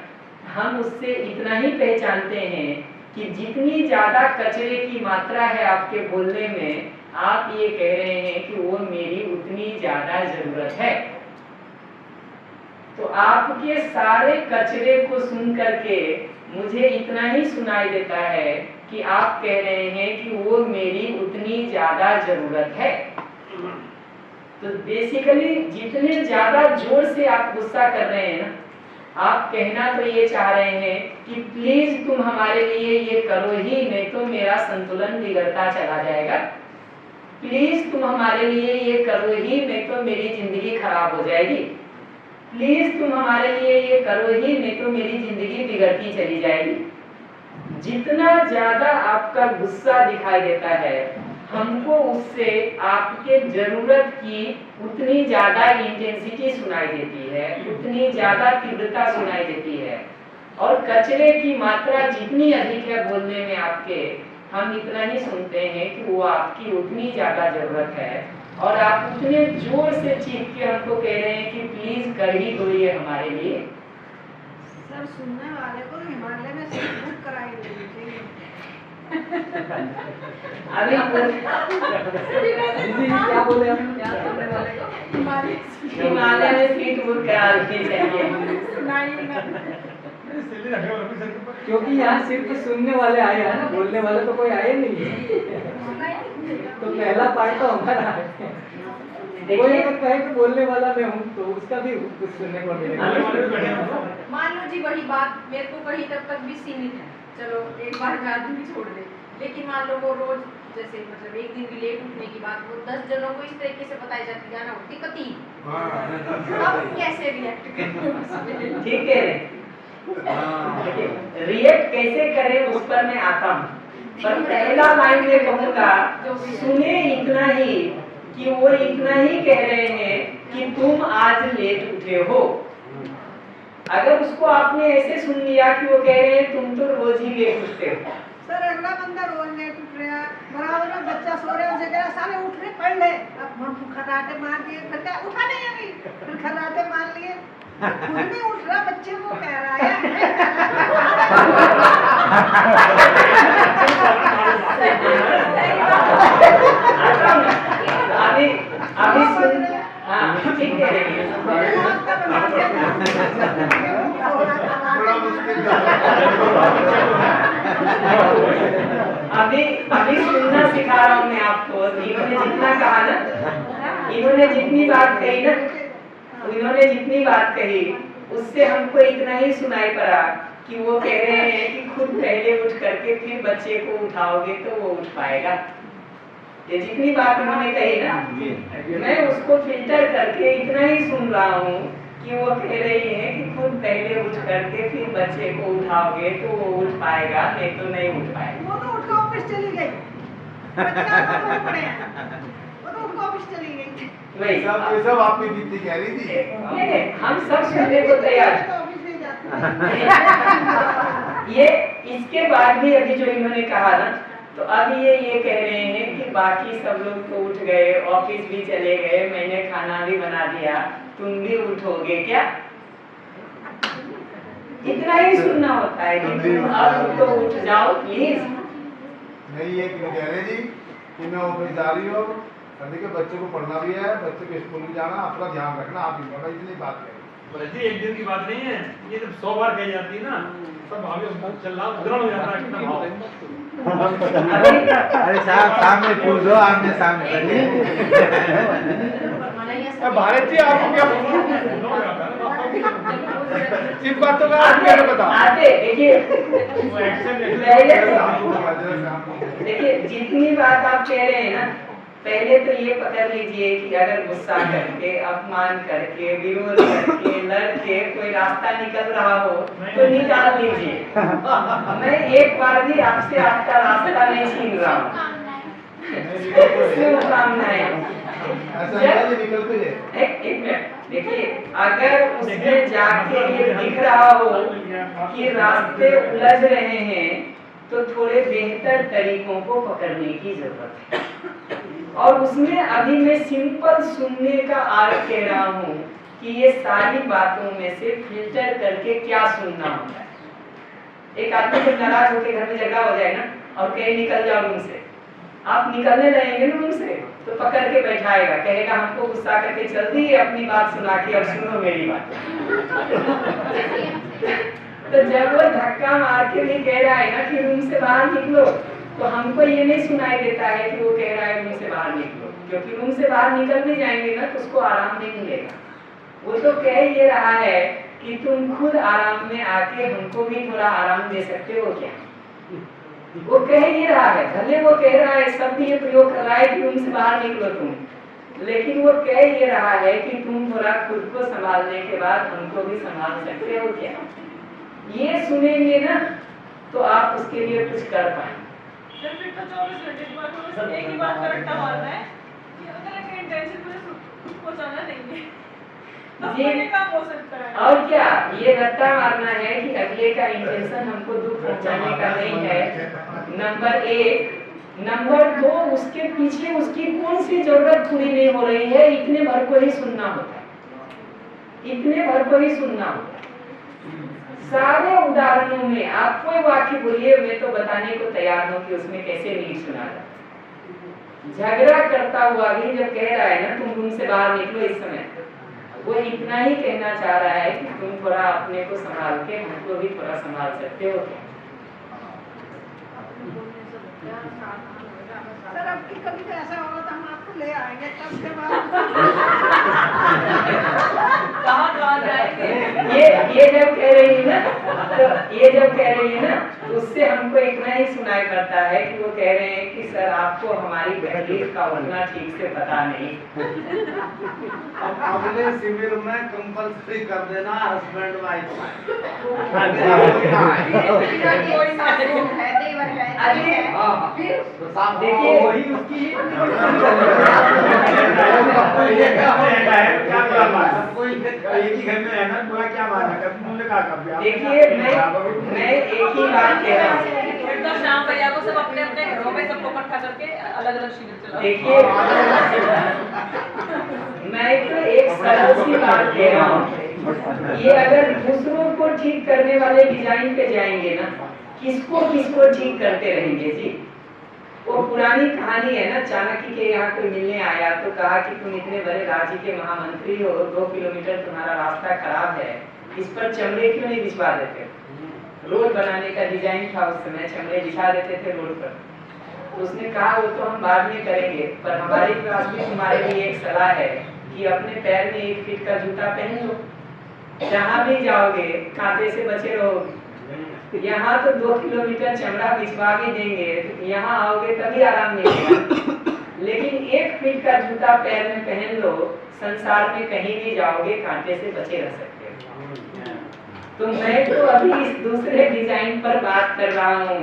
हम उससे इतना ही पहचानते हैं कि जितनी ज्यादा कचरे की मात्रा है आपके बोलने में, आप ये कह रहे हैं कि वो मेरी उतनी ज्यादा जरूरत है। तो आपके सारे कचरे को सुन करके मुझे इतना ही सुनाई देता है कि आप कह रहे हैं कि वो मेरी उतनी ज्यादा जरूरत है। तो बेसिकली जितने ज्यादा जोर से आप गुस्सा कर रहे हैं ना, आप कहना तो ये चाह रहे हैं कि प्लीज तुम हमारे लिए ये करो ही, नहीं तो मेरा संतुलन बिगड़ता चला जाएगा। प्लीज तुम हमारे लिए ये करो ही, नहीं तो मेरी जिंदगी खराब हो जाएगी। प्लीज तुम हमारे लिए ये करो ही, नहीं तो मेरी जिंदगी बिगड़ती चली जाएगी। जितना ज्यादा आपका गुस्सा दिखाई देता है, हमको उससे आपके जरूरत की उतनी ज्यादा इंटेंसिटी सुनाई देती है, उतनी ज्यादा तीव्रता सुनाई देती है। और कचरे की मात्रा जितनी अधिक है बोलने में आपके, हम इतना ही सुनते हैं कि वो आपकी उतनी ज्यादा जरूरत है। और आप उतने जोर से चीख के हमको कह रहे हैं कि प्लीज कर ही दो ये हमारे लिए। सर, सुनने वाले को हिमालय में सीट बुक कराई देनी चाहिए। अभी दीदी क्या बोले हम? हिमालय में सीट बुक करा देनी चाहिए। क्योंकि यहाँ सिर्फ सुनने वाले आए हैं ना, बोलने वाले तो कोई आए नहीं है। तो पहला पार्ट तो हमारा है। कोई अगर कहे कि बोलने वाला मैं हूँ, तो उसका भी कुछ सुनने को मिलेगा। मान लो जी वही बात मेरे को कही तब तक भी सीमित है, चलो एक बार में आदमी छोड़ दे। लेकिन मान लो वो रोज जैसे मतलब एक दिन भी लेट उठने की बात वो 10 जनों को इस तरीके से बताई जाती है ना, दिक्कत ही अब कैसे रिएक्ट करें? ठीक है, रिएक्ट कैसे करें उस पर मैं आता हूँ। पर पहला लाइन में कहूँगा, सुने इतना ही कि वो इतना ही कह रहे हैं कि तुम आज लेट उठे हो। अगर उसको आपने ऐसे सुन लिया कि वो कह रहे हैं तुम तो रोज ही लेट उठते हो। सर, अगला बंदा रोज लेट उठ रहा है, बराबर में बच्चा सो रहा है, उसे कह रहा साले उठ रहे पढ़ ले। अब हम खर्राटे मार दिए, फिर क्या उठा नहीं अभी, फिर खर्राटे मार लिए, खुद नहीं उठ रहा, बच्चे को कह रहा है। अभी सुन, हाँ ठीक है। अभी सुनना सिखा रहा हूँ मैं आपको। इन्होंने जितना कहा ना, इन्होंने जितनी बात कही ना, इन्होंने जितनी बात कही उससे हमको इतना ही सुनाई पड़ा कि वो कह रहे हैं कि खुद पहले उठ करके फिर बच्चे को उठाओगे तो वो उठ पाएगा। ये जितनी बात उन्होंने कही ना, मैं उसको फिल्टर करके इतना ही सुन रहा हूँ कि वो कह रही है कि खुद पहले उठ करके फिर बच्चे को उठाओगे तो वो उठ पाएगा, नहीं तो नहीं उठ पाएगा। वो तो उठ के ऑफिस चली गई, बच्चा तो पड़े हैं, वो तो उठ के ऑफिस चली गई। ये सब आपकी बीती कह रही थी। हम सब सुनने को तैयार। ये इसके बाद भी अभी जो इन्होंने कहा ना, तो अब ये कह रहे हैं कि बाकी सब लोग तो उठ गए, ऑफिस भी चले गए, मैंने खाना भी बना दिया, तुम भी उठोगे क्या? इतना ही सुनना होता है कि तुम अब तो उठ जाओ प्लीज। नहीं, ये क्यों कह रहे जी कि मैं ऑफिस जा रही हूँ, देखिए बच्चे को पढ़ना भी है, बच्चे को स्कूल भी जाना, अपना ध्यान रखना, आप इतनी बात करें। जी एक दिन की बात नहीं है, ये जब 100 बार कही जाती है ना, सब आगे चलना उधर हो जाता है। कितना भाव। अरे सामने पूछ दो, आमने सामने भारत जी आपको क्या इन बातों का आप क्या बताओ? आते देखिए वो एक्शन ले पहले देखिए जितनी बात आप कह रहे हैं ना, पहले तो ये पकड़ लीजिए कि अगर गुस्सा करके, अपमान करके, विरोध करके, लड़के कोई रास्ता निकल रहा हो तो निकाल लीजिए। मैं एक बार भी आपसे आपका रास्ता नहीं छीन रहा हूँ। शुभकामनाएं। ऐसा नहीं निकल के जाए। एक मिनट देखिए, अगर उसमें जाके ये दिख रहा हो कि रास्ते उलझ रहे हैं तो थोड़े बेहतर तरीकों को पकड़ने की जरूरत है। और उसमें अभी मैं सिंपल सुनने का अर्थ कह रहा हूँ कि ये सारी बातों में से फिल्टर करके क्या सुनना होता है। एक आदमी जब नाराज होकर घर में झगड़ा हो जाए ना और कहीं निकल जाओ रूम से, आप निकलने लगेंगे ना रूम से तो पकड़ के बैठाएगा, कहेगा हमको गुस्सा करके चल दी अपनी बात सुना के, अब सुनो मेरी बात। तो जब वो धक्का मार के भी कह रहा है ना कि रूम से बाहर निकलो, तो हमको ये नहीं सुनाई देता है कि वो कह रहा है रूम से बाहर निकलो, क्योंकि रूम से बाहर निकल भी जाएंगे ना तो उसको आराम नहीं मिलेगा। वो तो कह ये रहा है कि तुम खुद आराम में आके हमको भी थोड़ा आराम दे सकते हो क्या। वो कह ही रहा है, भले वो कह रहा है, शब्द ये प्रयोग कर रहा है कि रूम से बाहर निकलो तुम, लेकिन वो कह ये रहा है कि तुम थोड़ा खुद को संभालने के बाद हमको भी संभाल सकते हो क्या। ये सुनेंगे ना तो आप उसके लिए कुछ कर पाएंगे। सर फिर तो 24 घंटे के बाद बस एक ही बात का रट्टा मारना है कि अगर आपका इंटेंशन मुझे पहुंचाना नहीं है तो ये काम हो सकता है। और क्या ये रट्टा मारना है कि अगले का इंटेंशन हमको दुख पहुंचाने का नहीं है, नंबर 1। नंबर 2, उसके पीछे उसकी कौन सी जरूरत पूरी नहीं हो रही है, इतने भर को ही सुनना होता है, इतने भर को ही सुनना होता है। सारे उदाहरणों में आप कोई वाक्य बोलिए, मैं तो बताने को तैयार हूँ कि उसमें कैसे नीड सुना जाए। झगड़ा करता हुआ भी जब कह रहा है ना तुम रूम से बाहर निकलो इस समय, वो इतना ही कहना चाह रहा है कि तुम थोड़ा अपने को संभाल के हमको भी थोड़ा संभाल सकते हो क्या। सर अब की कभी तो ऐसा होगा तो हम आपको ले आएंगे, तब के बाद कहाँ जाएंगे। ये जब कह रही है ना, तो ये जब कह रही है ना तो उससे हमको इतना ही सुनाई पड़ता है कि वो कह रहे हैं कि सर आपको हमारी तकलीफ का उतना ठीक से पता नहीं। अब अगले शिविर में कंपल्सरी कर देना हस्बैंड वाइफ। देखिए वही उसकी देखिए मैं एक ही बात कह रहा हूँ। फिर तो शाम भैया को सब अपने अपने घरों में सबको इकट्ठा करके अलग अलग शिविर चलाओ। देखिए मैं तो एक सरल सी बात कह रहा हूँ, ये अगर दूसरों को ठीक करने वाले डिजाइन पे जाएंगे ना, किसको ठीक करते रहेंगे जी। वो पुरानी कहानी है ना, चाणक्य के यहाँ कोई मिलने आया तो कहा कि तुम इतने बड़े राज्य के महामंत्री हो, 2 किलोमीटर तुम्हारा रास्ता खराब है, इस पर चमड़े क्यों नहीं बिछवा देते। रोड बनाने का डिजाइन था उस समय, चमड़े बिछा देते थे रोड पर। तो उसने कहा वो तो हम बाद में करेंगे, पर हमारे पास भी तुम्हारे लिए एक सलाह है कि अपने पैर में 1 फीट का जूता पहन लो, जहाँ भी जाओगे कांटे से बचे रहोगे। यहाँ तो 2 किलोमीटर चमड़ा बिछवा भी देंगे, यहाँ आओगे तभी आराम मिलेगा, लेकिन 1 फीट का जूता पैर में पहन लो, संसार में कहीं भी जाओगे कांटे से बचे रह सकते हो। तो मैं तो अभी इस दूसरे डिजाइन पर बात कर रहा हूँ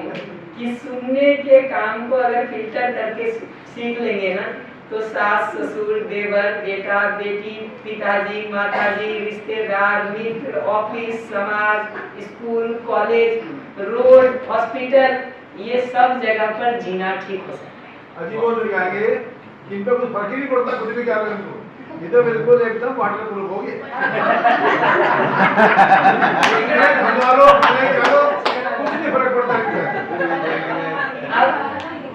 कि सुनने के काम को अगर फिल्टर करके सीख लेंगे ना तो सास ससुर देवर बेटा बेटी पिताजी माताजी रिश्तेदार मित्र ऑफिस समाज स्कूल कॉलेज रोड हॉस्पिटल ये सब जगह पर जीना ठीक हो सकता है। अजीब बोल दिखाएंगे इन पे कुछ फर्क ही नहीं पड़ता, कुछ भी क्या करें उनको, ये तो बिल्कुल एकदम वाटर प्रूफ हो गए। कुछ नहीं फर्क पड़ता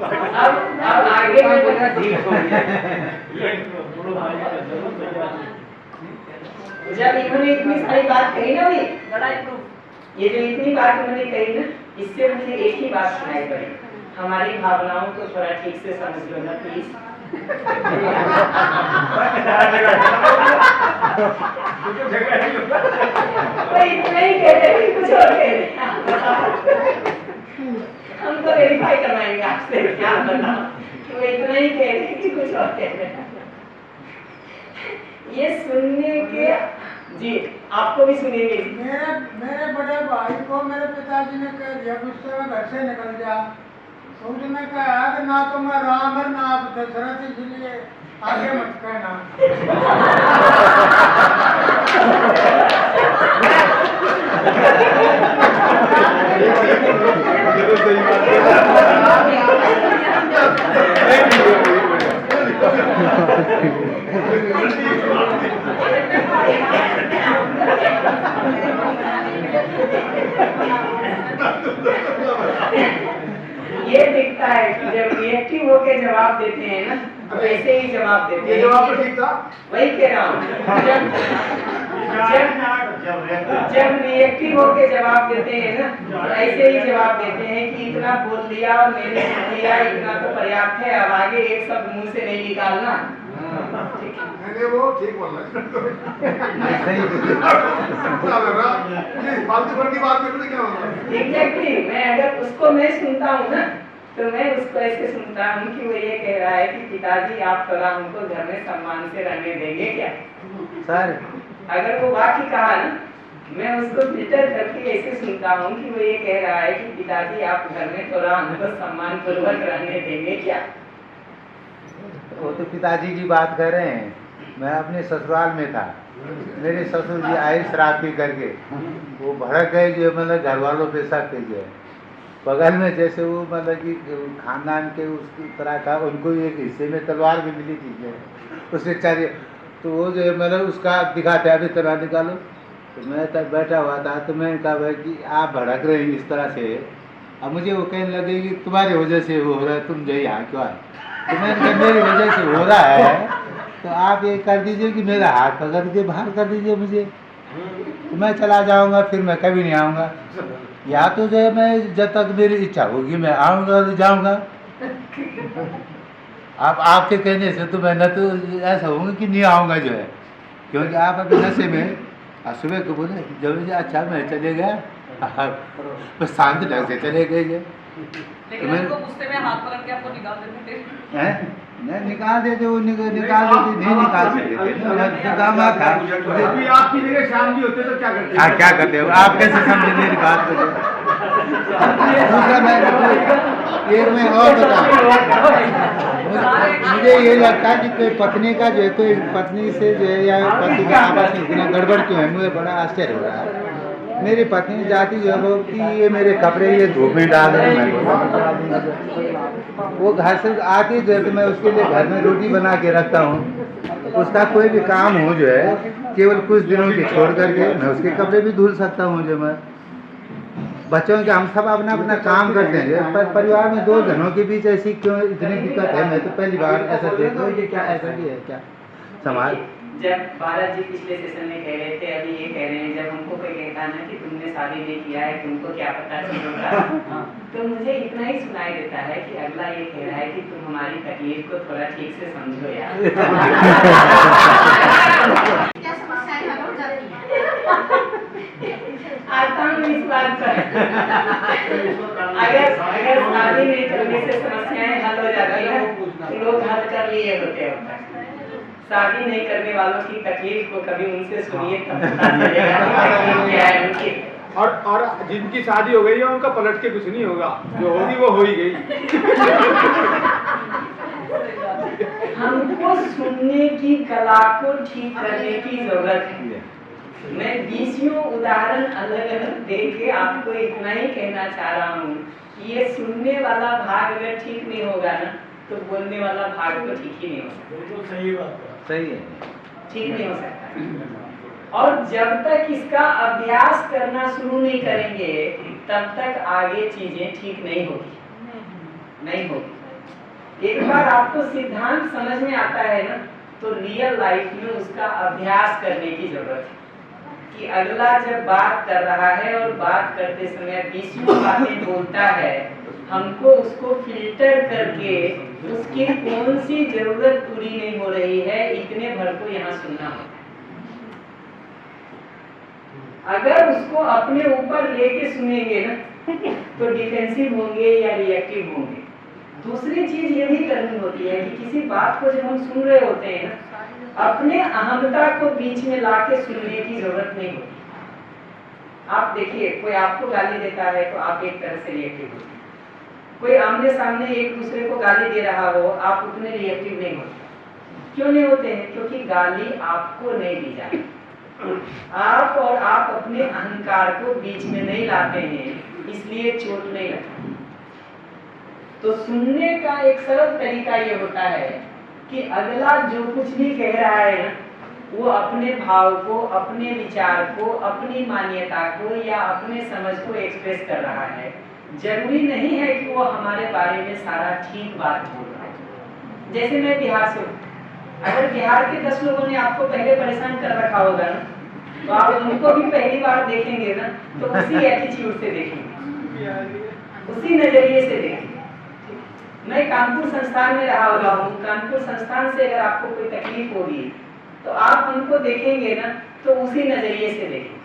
अब आगे मैं जब इन्होंने इतनी सारी बात कही ना भी लड़ाई प्रूफ, ये जो इतनी बात उन्होंने कही ना, इससे मुझे एक ही बात सुनाई पड़ी, हमारी भावनाओं को थोड़ा ठीक से समझ लो ना प्लीज। वो इतना ही कह रहे हैं, कुछ और कह रहे हैं। हम तो वेरीफाई करवाएंगे आपसे, क्या बताओ, वो इतना ही कह रहे हैं कि कुछ और कह रहे हैं। ये सुनने के जी आपको भी सुनेंगे। मेरे बड़े भाई को मेरे पिताजी ने कह दिया गुस्से में घर से निकल जा, तो उसने कहा कि ना तो मैं राम है ना आप दशरथ, इसलिए आगे मत कहना। ये दिखता है कि जब रिएक्टिव होके जवाब देते हैं ना, तो ऐसे ही जवाब देते हैं। ये जवाब तो ठीक था, वही कह रहा हूँ। जब रिएक्टिव होके जवाब देते हैं ना, तो ऐसे ही जवाब देते हैं कि इतना बोल दिया और मैंने सुन लिया, इतना तो पर्याप्त है, अब आगे एक शब्द मुंह से नहीं निकालना। मैंने वो ठीक बोल रहा फालतू भर की बात करने क्या होगा। एग्जैक्टली, मैं अगर उसको मैं सुनता हूँ ना, तो मैं उसको ऐसे सुनता हूँ कि वो ये कह रहा है कि पिताजी आप थोड़ा हमको घर में सम्मान से रहने देंगे क्या सर। अगर वो वाक्य कहा ना, मैं उसको फिल्टर करके ऐसे सुनता हूँ कि वो ये कह रहा है कि पिताजी आप घर में थोड़ा हमको सम्मान पूर्वक रहने देंगे क्या। वो तो पिताजी की बात कर रहे हैं, मैं अपने ससुराल में था, मेरे ससुर जी आए शराब पी करके, वो भड़क गए जो मतलब घर वालों पे शक है जो बगल में जैसे वो मतलब कि खानदान के उस तरह का, उनको एक हिस्से में तलवार भी मिली थी जो उससे चाहिए, तो वो जो मतलब उसका दिखाते अभी तलवार निकालो, तो मैं तब बैठा हुआ था, तो मैंने कहा भाई कि आप भड़क रहे हैं इस तरह से, अब मुझे वो कहने लगे कि तुम्हारी वजह से वो हो रहा है, तुम जो यहाँ क्यों आए, तो मैंने कहा मेरी वजह से हो रहा है, तो आप ये कर दीजिए कि मेरा हाथ पकड़ के बाहर कर दीजिए मुझे, तो मैं चला जाऊंगा, फिर मैं कभी नहीं आऊँगा, या तो जो है मैं जब तक मेरी इच्छा होगी मैं आऊँगा तो जाऊँगा। आप आपके कहने से तो मैं न तो ऐसा होगा कि नहीं आऊँगा जो है, क्योंकि आप अभी नशे में सुबह को बोले जब मुझे अच्छा मैं चले गया, बस शांति ढंग से चले गए जो, लेकिन उनको गुस्से में हाथ पकड़ के आपको निकाल देते थे। हैं? नहीं निकाल देते, वो निकाल देते, नहीं निकाल सकते काम था। अभी आप की जगह श्याम जी होते तो क्या करते? हाँ क्या करते हो आप, कैसे समझे मेरी बात को। दूसरा मैं एक में और बताऊँ, मुझे ये लगता है कि कोई पत्नी का जो है, कोई पत्नी से जो है या पति का आपस में इतना गड़बड़ क्यों है, मुझे बड़ा आश्चर्य हो रहा है। मेरी पत्नी जाती जो है कि ये मेरे कपड़े ये धूप में डाल रहे हैं, वो घर से आती जो है तो मैं उसके लिए घर में रोटी बना के रखता हूँ, उसका कोई भी काम हो जो है केवल कुछ दिनों के छोड़ करके मैं उसके कपड़े भी धुल सकता हूँ जो मैं बच्चों के, हम सब अपना अपना काम करते हैं, पर परिवार में दो जनों के बीच ऐसी क्यों इतनी दिक्कत है, मैं तो पहली बार ऐसा देख रहा हूँ कि क्या ऐसा भी है क्या समाज। जब भारत जी पिछले सेशन में कह रहे थे, अभी ये कह रहे हैं, जब हमको कोई कहता है ना कि तुमने शादी नहीं किया है, तुमको क्या पता चीजों का, तो मुझे इतना ही सुनाई देता है कि अगला ये कह रहा है कि तुम हमारी तकलीफ को थोड़ा ठीक से समझो यार। क्या समस्याएं हल हो जाती हैं? आता हूँ इस बात पर। अगर शादी नहीं करने से समस्याएं हल हो जाती है तो लोग हल कर लिए होते हैं। शादी नहीं करने वालों की तकलीफ को कभी उनसे सुनिए तब पता चलेगा कि तकलीफ क्या है उनकी। और जिनकी शादी हो गई है उनका पलट के कुछ नहीं होगा, जो होगी वो हो ही गई। हमको सुनने की कला को ठीक करने की जरूरत है। मैं 20 उदाहरण अलग अलग दे के आपको इतना ही कहना चाह रहा हूँ कि ये सुनने वाला भाग अगर ठीक नहीं होगा ना तो बोलने वाला भाग तो ठीक ही नहीं हो सकता। सही बात है, सही है, ठीक नहीं हो सकता। और जब तक इसका अभ्यास करना शुरू नहीं करेंगे तब तक आगे चीजें ठीक नहीं होगी। एक बार आपको सिद्धांत समझ में आता है ना तो रियल लाइफ में उसका अभ्यास करने की जरूरत है कि अगला जब बात कर रहा है और बात करते समय 20 बातें बोलता है, हमको उसको फिल्टर करके उसकी कौन सी जरूरत पूरी नहीं हो रही है इतने भर को यहाँ सुनना होगा। अगर उसको अपने ऊपर लेके सुनेंगे ना तो डिफेंसिव होंगे या रिएक्टिव होंगे। दूसरी चीज ये भी करनी होती है कि किसी बात को जब हम सुन रहे होते हैं ना अपने अहमता को बीच में लाके सुनने की जरूरत नहीं होती। आप देखिए कोई आपको गाली देता है तो आप एक तरह से रिएक्टिव होते हैं, कोई आमने सामने एक दूसरे को गाली दे रहा हो आप उतने रिएक्टिव नहीं होते। क्यों नहीं होते हैं? क्योंकि गाली आपको नहीं दी जाती। आप और आप अपने अहंकार को बीच में नहीं लाते हैं इसलिए चोट नहीं लगती। तो सुनने का एक सरल तरीका ये होता है कि अगला जो कुछ भी कह रहा है ना वो अपने भाव को, अपने विचार को, अपनी मान्यता को या अपने समझ को एक्सप्रेस कर रहा है। जरूरी नहीं है कि वो हमारे बारे में सारा ठीक बात बोल रहा है। जैसे मैं बिहार से हूँ, अगर बिहार के 10 लोगों ने आपको पहले परेशान कर रखा होगा ना तो आप उनको भी पहली बार देखेंगे ना तो उसी एटीट्यूड से देखेंगे, उसी नजरिए से देखेंगे। मैं कानपुर संस्थान में रहा हुआ हूँ, कानपुर संस्थान से अगर आपको कोई तकलीफ होगी तो आप उनको देखेंगे ना तो उसी नजरिए से देखेंगे।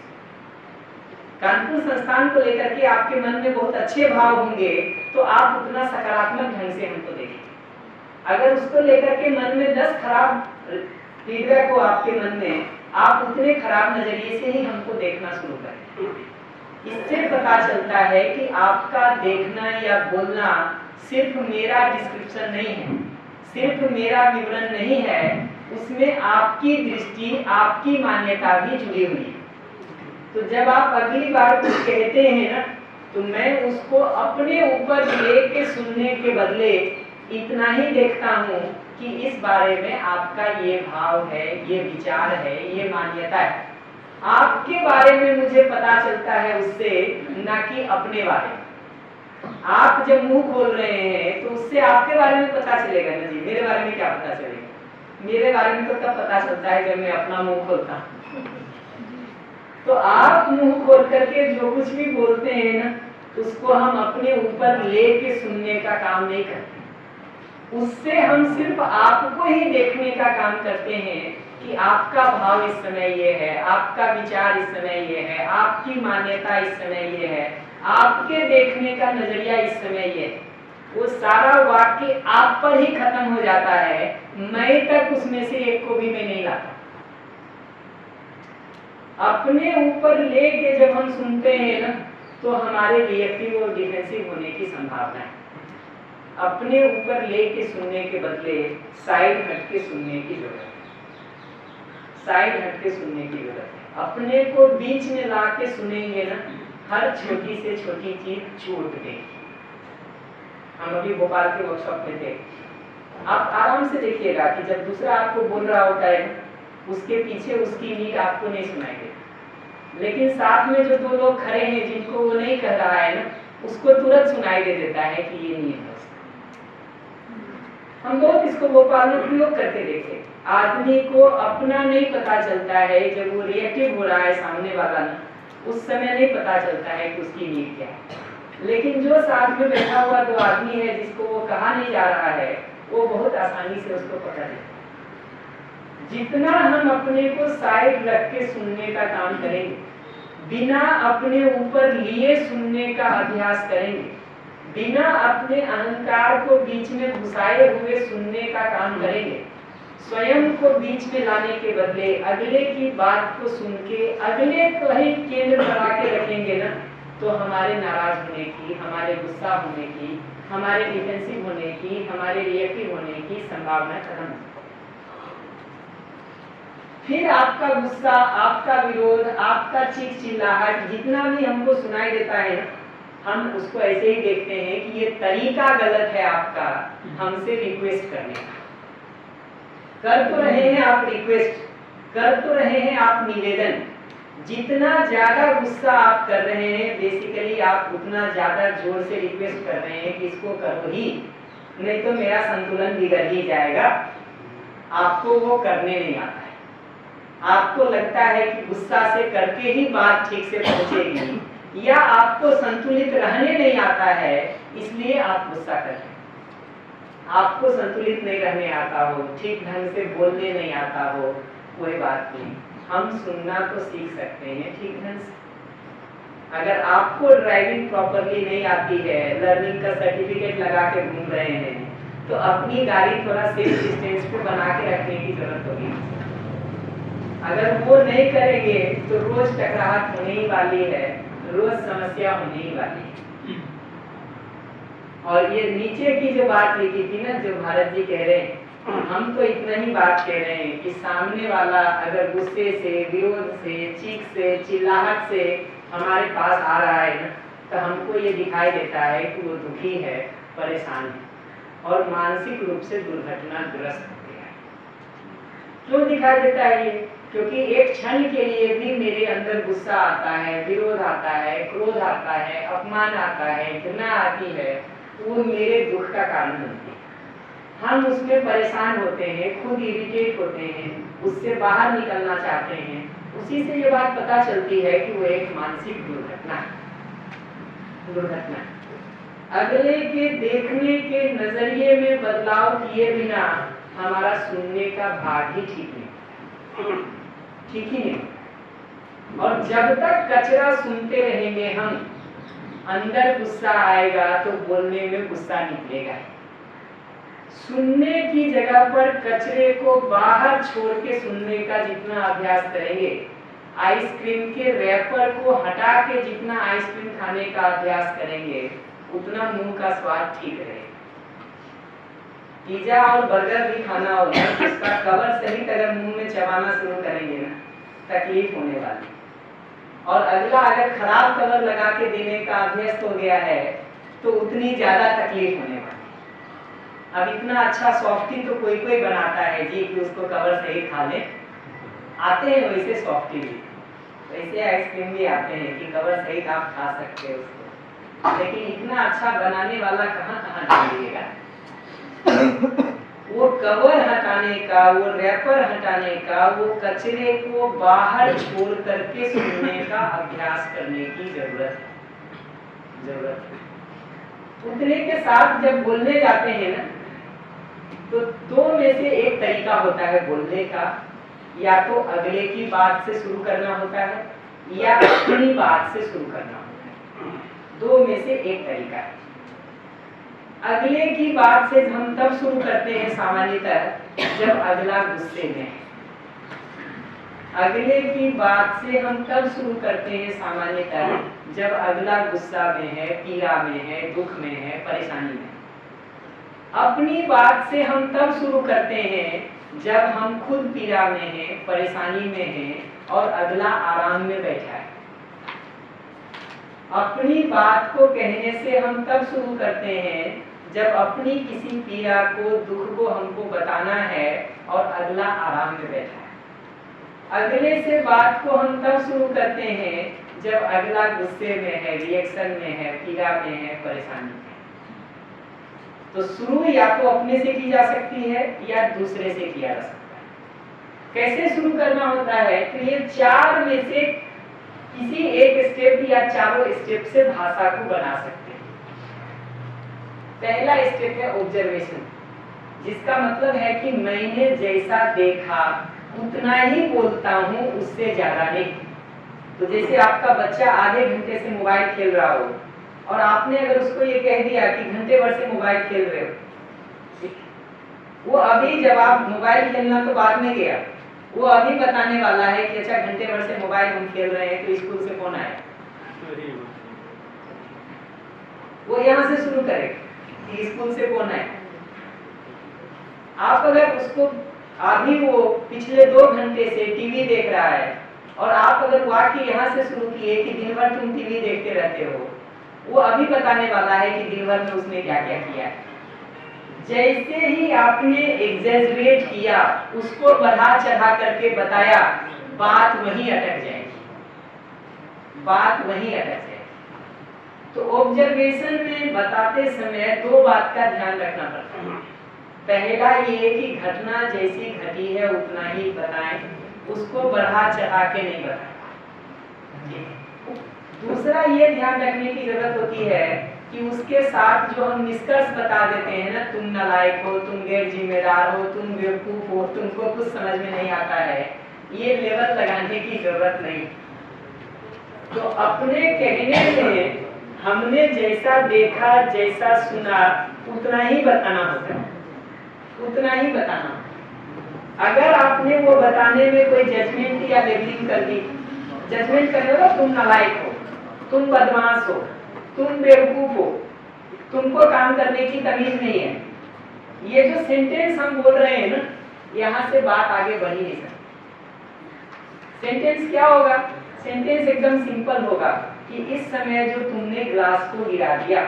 कानपुर संस्थान को लेकर के आपके मन में बहुत अच्छे भाव होंगे तो आप उतना सकारात्मक ढंग से हमको देखेंगे। अगर उसको लेकर के मन में 10 खराब फीडबैक हो आपके मन में, आप उतने खराब नजरिए से ही हमको देखना शुरू करें। इससे पता चलता है कि आपका देखना या बोलना सिर्फ मेरा डिस्क्रिप्शन नहीं है, सिर्फ मेरा विवरण नहीं है, उसमें आपकी दृष्टि, आपकी मान्यता भी जुड़ी हुई है। तो जब आप अगली बार कुछ कहते हैं ना तो मैं उसको अपने ऊपर लेके सुनने के बदले इतना ही देखता हूँ कि इस बारे में आपका ये भाव है, ये विचार है, ये मान्यता है। आपके बारे में मुझे पता चलता है उससे, ना कि अपने बारे में। आप जब मुंह खोल रहे हैं तो उससे आपके बारे में पता चलेगा ना जी, मेरे बारे में क्या पता चलेगा? मेरे बारे में तो तब पता चलता है जब मैं अपना मुंह खोलता हूं। तो आप मुंह खोल करके जो कुछ भी बोलते हैं ना उसको हम अपने ऊपर लेके सुनने का काम नहीं करते। उससे हम सिर्फ आपको ही देखने का काम करते हैं कि आपका भाव इस समय ये है, आपका विचार इस समय ये है, आपकी मान्यता इस समय ये है, आपके देखने का नजरिया इस समय ये है। वो सारा वाक्य आप पर ही खत्म हो जाता है, मैं तक उसमें से एक को भी मैं नहीं लाता। अपने ऊपर लेके जब हम सुनते हैं ना तो हमारे रिएक्टिव और डिफेंसिव होने की संभावना है। अपने ऊपर लेके सुनने के बदले साइड हटके सुनने की जरूरत है, साइड हटके सुनने की जरूरत है। अपने को बीच में ला के सुनेंगे ना हर छोटी से छोटी चीज छूट गई। हम अभी भोपाल के वर्कशॉप में थे, आप आराम से देखिएगा कि जब दूसरा आपको बोल रहा होता है उसके पीछे उसकी नीड आपको नहीं सुनाई देती, लेकिन साथ में जो 2 लोग खड़े हैं जिनको वो नहीं कह रहा है ना उसको तुरंत सुनाई दे देता है कि ये नीड है। हम बहुत इसको भोपाल में प्रयोग करके देखे। आदमी को अपना नहीं पता चलता है, जब वो रिएक्टिव हो रहा है सामने वाला ना उस समय नहीं पता चलता है कि उसकी नीड क्या है। लेकिन जो साथ में बैठा हुआ 2 आदमी है जिसको वो कहा नहीं जा रहा है वो बहुत आसानी से उसको पकड़ लेता है। जितना हम अपने को साइड रख के सुनने का काम करेंगे, बिना अपने ऊपर लिए सुनने का अभ्यास करेंगे, बिना अपने अहंकार को बीच में घुसाए हुए सुनने का काम करेंगे, स्वयं को बीच में लाने के बदले अगले की बात को सुन के अगले को ही केंद्र बना के रखेंगे ना तो हमारे नाराज होने की, हमारे गुस्सा होने की, हमारे डिफेंसिव होने की, हमारे रिएक्टिव होने की संभावना खत्म हो। फिर आपका गुस्सा, आपका विरोध, आपका चीख चिल्लाहट जितना भी हमको सुनाई देता है ना हम उसको ऐसे ही देखते हैं कि ये तरीका गलत है आपका हमसे रिक्वेस्ट करने का। कर तो रहे हैं आप रिक्वेस्ट, कर तो रहे हैं आप निवेदन। जितना ज्यादा गुस्सा आप कर रहे हैं बेसिकली आप उतना ज्यादा जोर से रिक्वेस्ट कर रहे हैं कि इसको करो ही, नहीं तो मेरा संतुलन बिगड़ ही जाएगा। आपको वो करने नहीं आता है, आपको लगता है कि गुस्सा से करके ही बात ठीक से पहुंचेगी, या आपको संतुलित रहने नहीं आता है इसलिए आप गुस्सा कर रहे हैं। आपको संतुलित नहीं रहने आता हो, ठीक ढंग से बोलने नहीं आता हो, कोई बात नहीं, हम सुनना तो सीख सकते हैं ठीक ढंग से। अगर आपको ड्राइविंग प्रॉपरली नहीं आती है, लर्निंग का सर्टिफिकेट लगा के घूम रहे हैं, तो अपनी गाड़ी थोड़ा सेफ डिस्टेंस पे बना के रखने की जरूरत होगी। अगर वो नहीं करेंगे तो रोज टकराहट होने ही वाली है, रोज समस्या होने ही वाली है। और ये नीचे की जो बात लिखी थी ना, जो भारत जी कह रहे हैं, हम तो इतना ही बात कह रहे हैं कि सामने वाला अगर गुस्से से, विरोध से, चीख से, चिल्लाहट से हमारे पास आ रहा है ना, तो हमको ये दिखाई देता है कि वो दुखी है, परेशान है और मानसिक रूप से दुर्घटनाग्रस्त हो गया है। क्यों दिखाई देता है ये? क्योंकि एक क्षण के लिए भी मेरे अंदर गुस्सा आता है, विरोध आता है, क्रोध आता है, अपमान आता है, घृणा आती है, वो मेरे दुख का कारण बनती है। हम उसमें परेशान होते हैं, खुद इरिटेट होते हैं, उससे बाहर निकलना चाहते हैं। उसी से ये बात पता चलती है कि वो एक मानसिक दुर्घटना है। अगले के देखने के नजरिए में बदलाव किए बिना हमारा सुनने का भाग ही ठीक ही नहीं। और जब तक कचरा सुनते रहेंगे हम, अंदर गुस्सा आएगा तो बोलने में गुस्सा निकलेगा। सुनने की जगह पर कचरे को बाहर छोड़ के सुनने का जितना अभ्यास करेंगे, आइसक्रीम के रैपर को हटा के जितना आइसक्रीम खाने का अभ्यास करेंगे, उतना मुंह का स्वाद ठीक रहेगा। पिज्जा और बर्गर भी खाना होगा, उसका कवर सहित अगर मुंह में चबाना शुरू करेंगे ना, तकलीफ होने वाली। और अगला अगर खराब कवर लगा के देने का अभ्यस्त हो गया है, तो उतनी ज्यादा तकलीफ होने वाली। अब इतना अच्छा सॉफ्टी तो कोई कोई बनाता है जी कि उसको कवर सहित खा ले, आते हैं वैसे सॉफ्टी भी, वैसे आइसक्रीम भी आते हैं कि कवर सहित आप खा सकते हैं उसको, लेकिन इतना अच्छा बनाने वाला कहाँ ढूंढिएगा। वो कवर हटाने का, वो रैपर हटाने का, वो कचरे को बाहर छोड़ करके सुनने का अभ्यास करने की जरूरत है। उतने के साथ जब बोलने जाते हैं ना, तो दो में से एक तरीका होता है बोलने का, या तो अगले की बात से शुरू करना होता है या अपनी बात से शुरू करना होता है। दो में से एक तरीका है। अगले की बात से हम तब शुरू करते हैं सामान्यतः जब अगला गुस्से में है। अगले की बात से हम तब शुरू करते हैं सामान्यतः जब अगला गुस्सा में है, पीड़ा में है, दुख में है, परेशानी में है। अपनी बात से हम तब शुरू करते हैं जब हम खुद पीड़ा में हैं, परेशानी में हैं और अगला आराम में बैठा है। अपनी बात को कहने से हम तब शुरू करते हैं जब अपनी किसी पीड़ा को, दुख को हमको बताना है और अगला आराम में बैठा है। अगले से बात को हम तब शुरू करते हैं जब अगला गुस्से में है, रिएक्शन में है, पीड़ा में है, परेशानी में है। तो शुरू या तो अपने से की जा सकती है या दूसरे से किया जा सकता है। कैसे शुरू करना होता है? तो ये चार में से किसी एक स्टेप या चारों स्टेप से भाषा को बना सकते हैं। पहला स्टेप है ऑब्जर्वेशन, जिसका मतलब है कि मैंने जैसा देखा उतना ही बोलता हूँ, उससे ज्यादा नहीं। तो जैसे आपका बच्चा आधे घंटे से मोबाइल खेल रहा हो और आपने अगर उसको ये कह दिया कि घंटे भर से मोबाइल खेल रहे हो, वो अभी जवाब मोबाइल खेलना तो बाद में गया, वो अभी बताने वाला है कि अच्छा घंटे भर से मोबाइल हम खेल रहे हैं, तो स्कूल से फोन आया। वो यहाँ से शुरू करेगा कि स्कूल से फोन आया। आप अगर उसको अभी वो पिछले 2 घंटे से टीवी देख रहा है और आप अगर वाक्य यहाँ से शुरू किए कि दिन भर तुम टीवी देखते रहते हो, वो अभी बताने वाला है कि दिन भर में उसने क्या क्या किया है। जैसे ही आपने एग्जैजरेट किया, उसको बढ़ा चढ़ा करके बताया, बात वहीं अटक जाएगी, बात वहीं अटक जाएगी। तो ऑब्जर्वेशन में बताते समय 2 बात का ध्यान रखना पड़ता है। पहला ये कि घटना जैसी घटी है उतना ही बताएं, उसको बढ़ा चढ़ा के नहीं बताएं। दूसरा ये ध्यान रखने की जरूरत होती है कि उसके साथ जो हम निष्कर्ष बता देते हैं ना, तुम नालायक हो, तुम गैर जिम्मेदार हो, तुम बेवकूफ हो, तुमको कुछ समझ में नहीं आता है, ये लेवल लगाने की जरूरत नहीं। तो अपने कहने में हमने जैसा देखा, जैसा सुना, उतना ही बताना होता है, उतना ही बताना। अगर आपने वो बताने में कोई जजमेंट या लेबलिंग कर दी, जजमेंट करने हो, तुम नालायक हो, तुम बदमाश हो, तुम बेवकूफ हो, तुमको काम करने की तमीज नहीं है, ये जो सेंटेंस हम बोल रहे हैं ना, यहाँ से बात आगे बढ़ ही नहीं सकती। सेंटेंस क्या होगा? सेंटेंस एकदम सिंपल होगा कि इस समय जो तुमने ग्लास को गिरा दिया,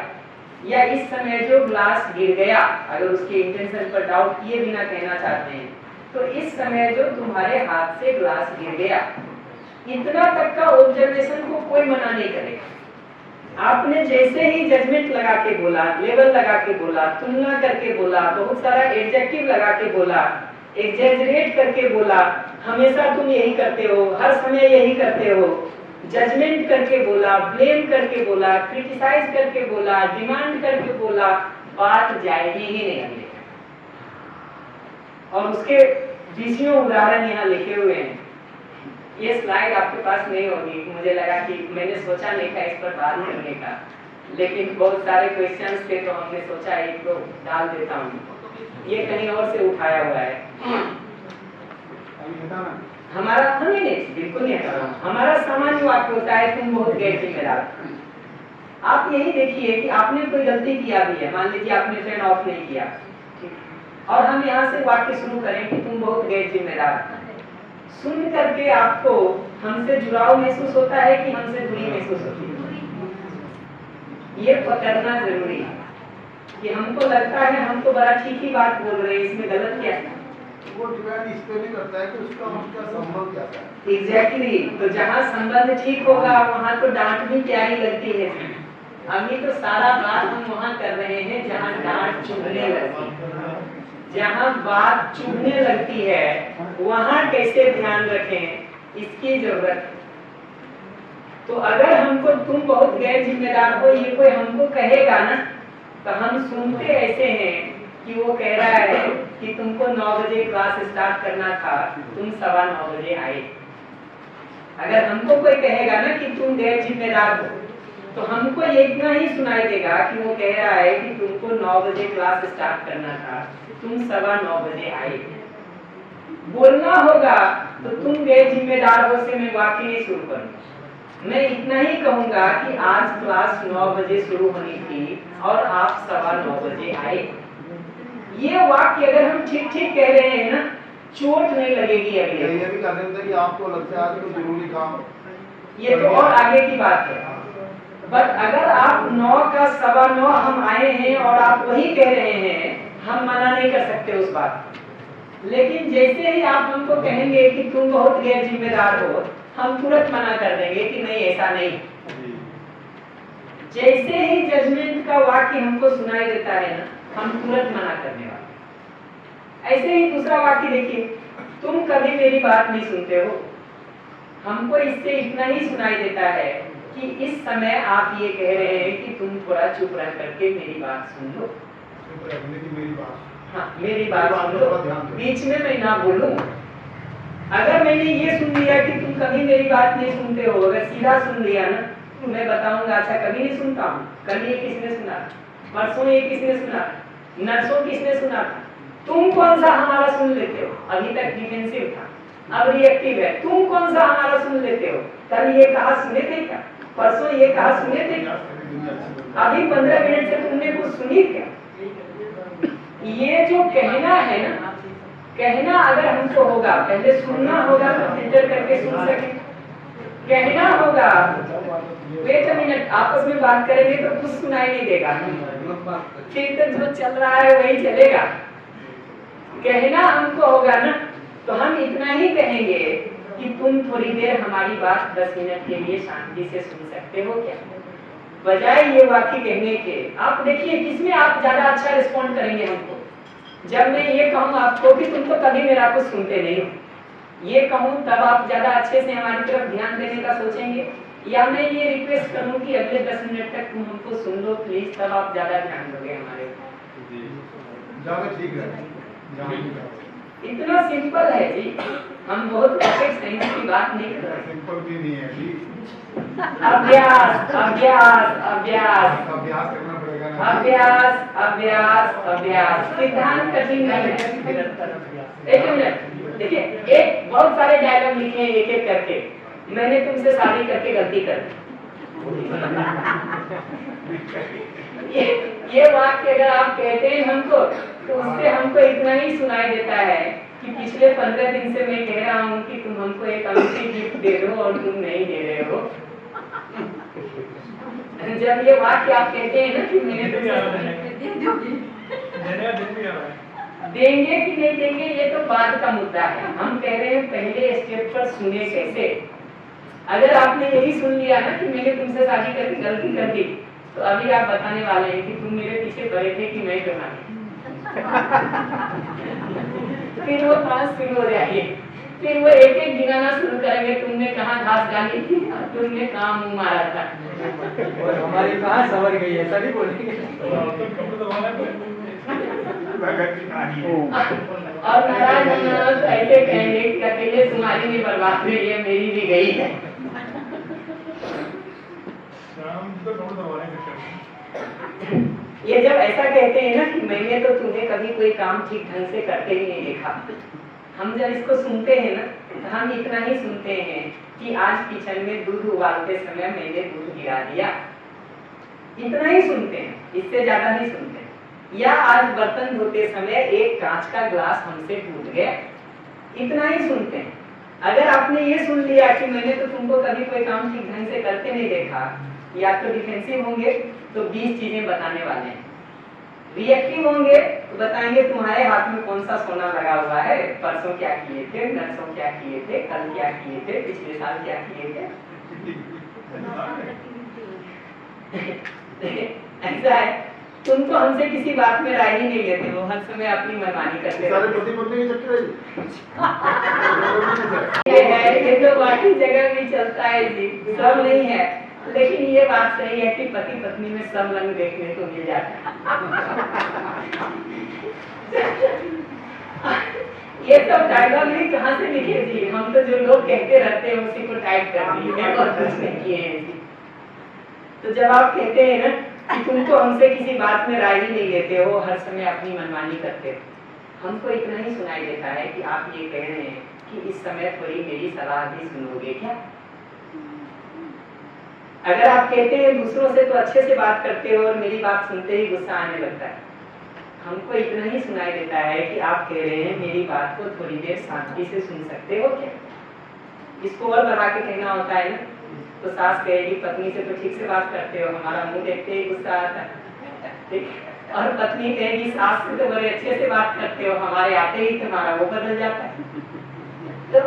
या इस समय जो ग्लास गिर गया, अगर उसके इंटेंशन पर डाउट किए बिना कहना चाहते हैं, तो इस समय जो तुम्हारे हाथ से ग्लास गिर गया, इतना तक का ऑब्जर्वेशन को कोई मना नहीं करेगा। आपने जैसे ही जजमेंट लगा के बोला, लेवल लगा के बोला, तुलना करके बोला, बहुत सारा एडजेक्टिव लगा के बोला, एग्जैजरेट करके बोला, हमेशा तुम यही करते हो, हर समय यही करते हो, जजमेंट करके बोला, ब्लेम करके बोला, क्रिटिसाइज करके बोला, डिमांड करके बोला, बात जाएगी ही नहीं अगले। और उसके 20 उदाहरण यहाँ लिखे हुए हैं। ये स्लाइड आपके पास नहीं होगी, मुझे लगा कि मैंने सोचा नहीं था इस पर बात करने का, लेकिन बहुत सारे क्वेश्चंस थे तो हमने सोचा एक तो डाल देता हूँ। ये कहीं और से उठाया हुआ है। हमारा नहीं बिल्कुल नहीं कर रहा हूँ, हमारा सामान्य वाक्य होता है तुम बहुत गैर जिम्मेदार। आप यही देखिए कि आपने कोई गलती किया भी है, मान लीजिए आपने फैन ऑफ नहीं किया, और हम यहाँ से वाक्य शुरू करें कि तुम बहुत गैर जिम्मेदार। सुन करके आपको हमसे जुड़ाव महसूस होता है कि हमसे दूरी महसूस होती है? ये पकड़ना जरूरी है कि हमको लगता है हम तो बड़ा ठीक ही बात बोल रहे हैं, इसमें गलत क्या है? वो डिपेंड इस पे भी करता है कि उसका उनका संबंध क्या है। एग्जैक्टली। तो जहाँ संबंध ठीक होगा वहाँ तो डांट भी प्यारी लगती है। अभी तो सारा बात हम वहाँ कर रहे हैं जहाँ डांट चुभने लगती है, जहाँ बात चुभने लगती है, वहाँ कैसे ध्यान रखें इसकी जरूरत है। तो अगर हमको तुम बहुत गैर जिम्मेदार हो ये कोई हमको कहेगा ना, तो हम सुनते ऐसे हैं कि वो कह रहा है कि तुमको 9 बजे क्लास स्टार्ट करना था, तुम 9:15 बजे आए। अगर हमको कोई कहेगा ना कि तुम गैर जिम्मेदार हो, तो हमको इतना ही सुनाई देगा कि वो कह रहा है कि तुमको 9 बजे क्लास स्टार्ट करना था, तुम 9:15 बजे आए। बोलना होगा तो तुम गैर जिम्मेदार हो से मैं वाक्य नहीं शुरू करूंगा, मैं इतना ही कहूंगा कि आज क्लास 9 बजे शुरू होनी थी और आप 9:15 बजे आए। ये वाक्य अगर हम ठीक ठीक कह रहे हैं ना, चोट नहीं लगेगी अगले। ये भी कह सकते हैं कि आपको लगता है आज कोई जरूरी काम, ये तो और आगे की बात है। बट अगर आप 9 का 9:15 हम आए हैं और आप वही कह रहे हैं, हम मना नहीं कर सकते उस बात को। लेकिन जैसे ही आप हमको कहेंगे कि तुम बहुत गैर जिम्मेदार हो, हम तुरंत मना कर देंगे कि नहीं ऐसा नहीं। जैसे ही जजमेंट का वाक्य हमको सुनाई देता है ना, हम तुरंत मना करने वाले। ऐसे ही दूसरा वाक्य देखिए, तुम कभी मेरी बात नहीं सुनते हो। हमको इससे इतना ही सुनाई देता है कि इस समय आप ये कह रहे हैं कि तुम थोड़ा चुप रह करके मेरी बात सुन लो। मेरी बात, हाँ मेरी बात सुन लो, बीच में मैं ना बोलूं। अगर मैंने ये सुन लिया कि तुम कभी मेरी बात नहीं सुनते हो, अगर सीधा सुन लिया ना, तो मैं बताऊंगा अच्छा कभी नहीं सुनता हूँ, कल ये किसने सुना, परसों ये किसने सुना, नरसों किसने सुना था, तुम कौन सा हमारा सुन लेते हो? अभी तक डिफेंसिव था, अब रिएक्टिव है। तुम कौन सा हमारा सुन लेते हो? कल ये कहा सुने थे क्या, परसों ये कहा सुने थे क्या, अभी 15 मिनट से तुमने कुछ सुनी क्या? ये जो कहना है ना, कहना अगर हमको होगा, पहले सुनना होगा तो फिल्टर करके सुन सके। कहना होगा, वेट अ मिनट, आपस में बात करेंगे तो कुछ सुनाई नहीं देगा, फिर तो जो चल रहा है वही चलेगा। कहना हमको होगा ना, तो हम इतना ही कहेंगे कि तुम थोड़ी देर हमारी बात 10 मिनट के लिए शांति से सुन सकते हो क्या, बजाय ये वाक्य कहने के। आप देखिए किसमें आप ज्यादा अच्छा रिस्पॉन्ड करेंगे हमको। जब मैं ये कहूँ आपको कि तुम तो कभी मेरा कुछ सुनते नहीं हो, ये कहूँ तब आप ज्यादा अच्छे से हमारी तरफ ध्यान देने का सोचेंगे, या मैं ये रिक्वेस्ट करूं कि अगले 10 मिनट तक तुम हमको सुन लो प्लीज, तब आप ज्यादा ध्यान दोगे हमारे ऊपर। ज़्यादा ठीक है। इतना सिंपल है जी, हम बहुत रॉकेट साइंस की बात नहीं कर रहे। सिंपल भी नहीं है जी। अभ्यास अभ्यास अभ्यास अभ्यास करना पड़ेगा ना। अभ्यास अभ्यास अभ्यास, सिद्धांत कठिन नहीं है। एक मिनट देखिए, एक बहुत सारे डायलॉग लिखे हैं एक एक करके। मैंने तुमसे शादी करके गलती कर दी। ये वाक्य अगर आप कहते हैं हमको, तो उससे हमको इतना ही सुनाई देता है कि पिछले 15 दिन से मैं कह रहा हूँ कि तुम हमको एक अंगूठी गिफ्ट दे दो और तुम नहीं दे रहे हो। जब ये वाक्य आप कहते हैं ना कि मैंने देंगे कि नहीं देंगे, ये तो बाद का मुद्दा है। हम कह रहे हैं पहले स्टेप पर सुने कैसे। अगर आपने यही सुन लिया ना कि मैंने तुमसे शादी करके गलती कर दी, तो अभी आप बताने वाले हैं कि तुम मेरे पीछे पड़े थे कि मैं करना। फिर वो बात शुरू हो जाएगी, फिर वो एक एक गिनाना शुरू करेंगे, तुमने कहाँ घास डाली थी, तुमने कहाँ मुंह मारा था, और हमारी कहाँ संवर गई है, सभी बोलेंगे। और नाराज होना तो ऐसे कहेंगे कि अकेले तुम्हारी भी बर्बाद हुई है, मेरी भी गई है। ये जब ऐसा कहते हैं ना कि मैंने तो तुम्हें कभी कोई काम ठीक ढंग से करते ही नहीं देखा, हम जब इसको सुनते हैं ना, तो हम इतना ही सुनते हैं कि आज किचन में दूध उबालते समय मैंने दूध गिरा दिया, इतना ही सुनते हैं, इससे ज्यादा नहीं सुनते। या आज बर्तन धोते समय एक कांच का ग्लास हमसे टूट गया, इतना ही सुनते हैं। अगर आपने ये सुन लिया कि मैंने तो तुमको कभी कोई काम ठीक ढंग से करते नहीं देखा, या तो डिफेंसिव होंगे तो 20 चीजें बताने वाले हैं। रिएक्टिव होंगे तो बताएंगे तुम्हारे हाथ में कौन सा सोना लगा हुआ है, परसों क्या किए थे, नरसों क्या किए थे, कल क्या किए थे, पिछले साल क्या किए थे। ऐसा है, तुम तो हमसे किसी बात में राय ही नहीं लेते हो, हर समय अपनी मनमानी करते सारे हो। पति पत्नी के चक्कर है ये तो बाकी जगह भी चलता है जी, सब नहीं है, लेकिन ये बात सही है कि पति पत्नी में सब रंग देखने को मिल जाता है। ये सब डायलॉग भी कहाँ से लिखे जी, हम तो जो लोग कहते रहते हैं उसी को टाइप कर दिए हैं और कुछ नहीं किए हैं जी। तो जब आप कहते हैं ना कि तुम तो हमसे किसी बात में राय ही नहीं लेते हो, हर समय अपनी मनमानी करते हो, हमको इतना ही सुनाई देता है कि आप ये कह रहे हैं कि इस समय थोड़ी मेरी सलाह भी सुनोगे क्या। अगर आप कहते हैं दूसरों से तो अच्छे से बात करते हो और मेरी बात सुनते ही गुस्सा आने लगता है, हमको इतना ही सुनाई देता है कि आप कह रहे हैं मेरी बात को थोड़ी देर शांति से सुन सकते हो क्या। इसको और बढ़ा के कहना होता है ना, तो सास कहेगी पत्नी से तो ठीक से बात करते हो, हमारा मुंह देखते ही गुस्सा आता है, ठीक। और पत्नी कहेगी सास से तो बड़े अच्छे से बात करते हो, हमारे आते ही तुम्हारा वो बदल जाता है। तो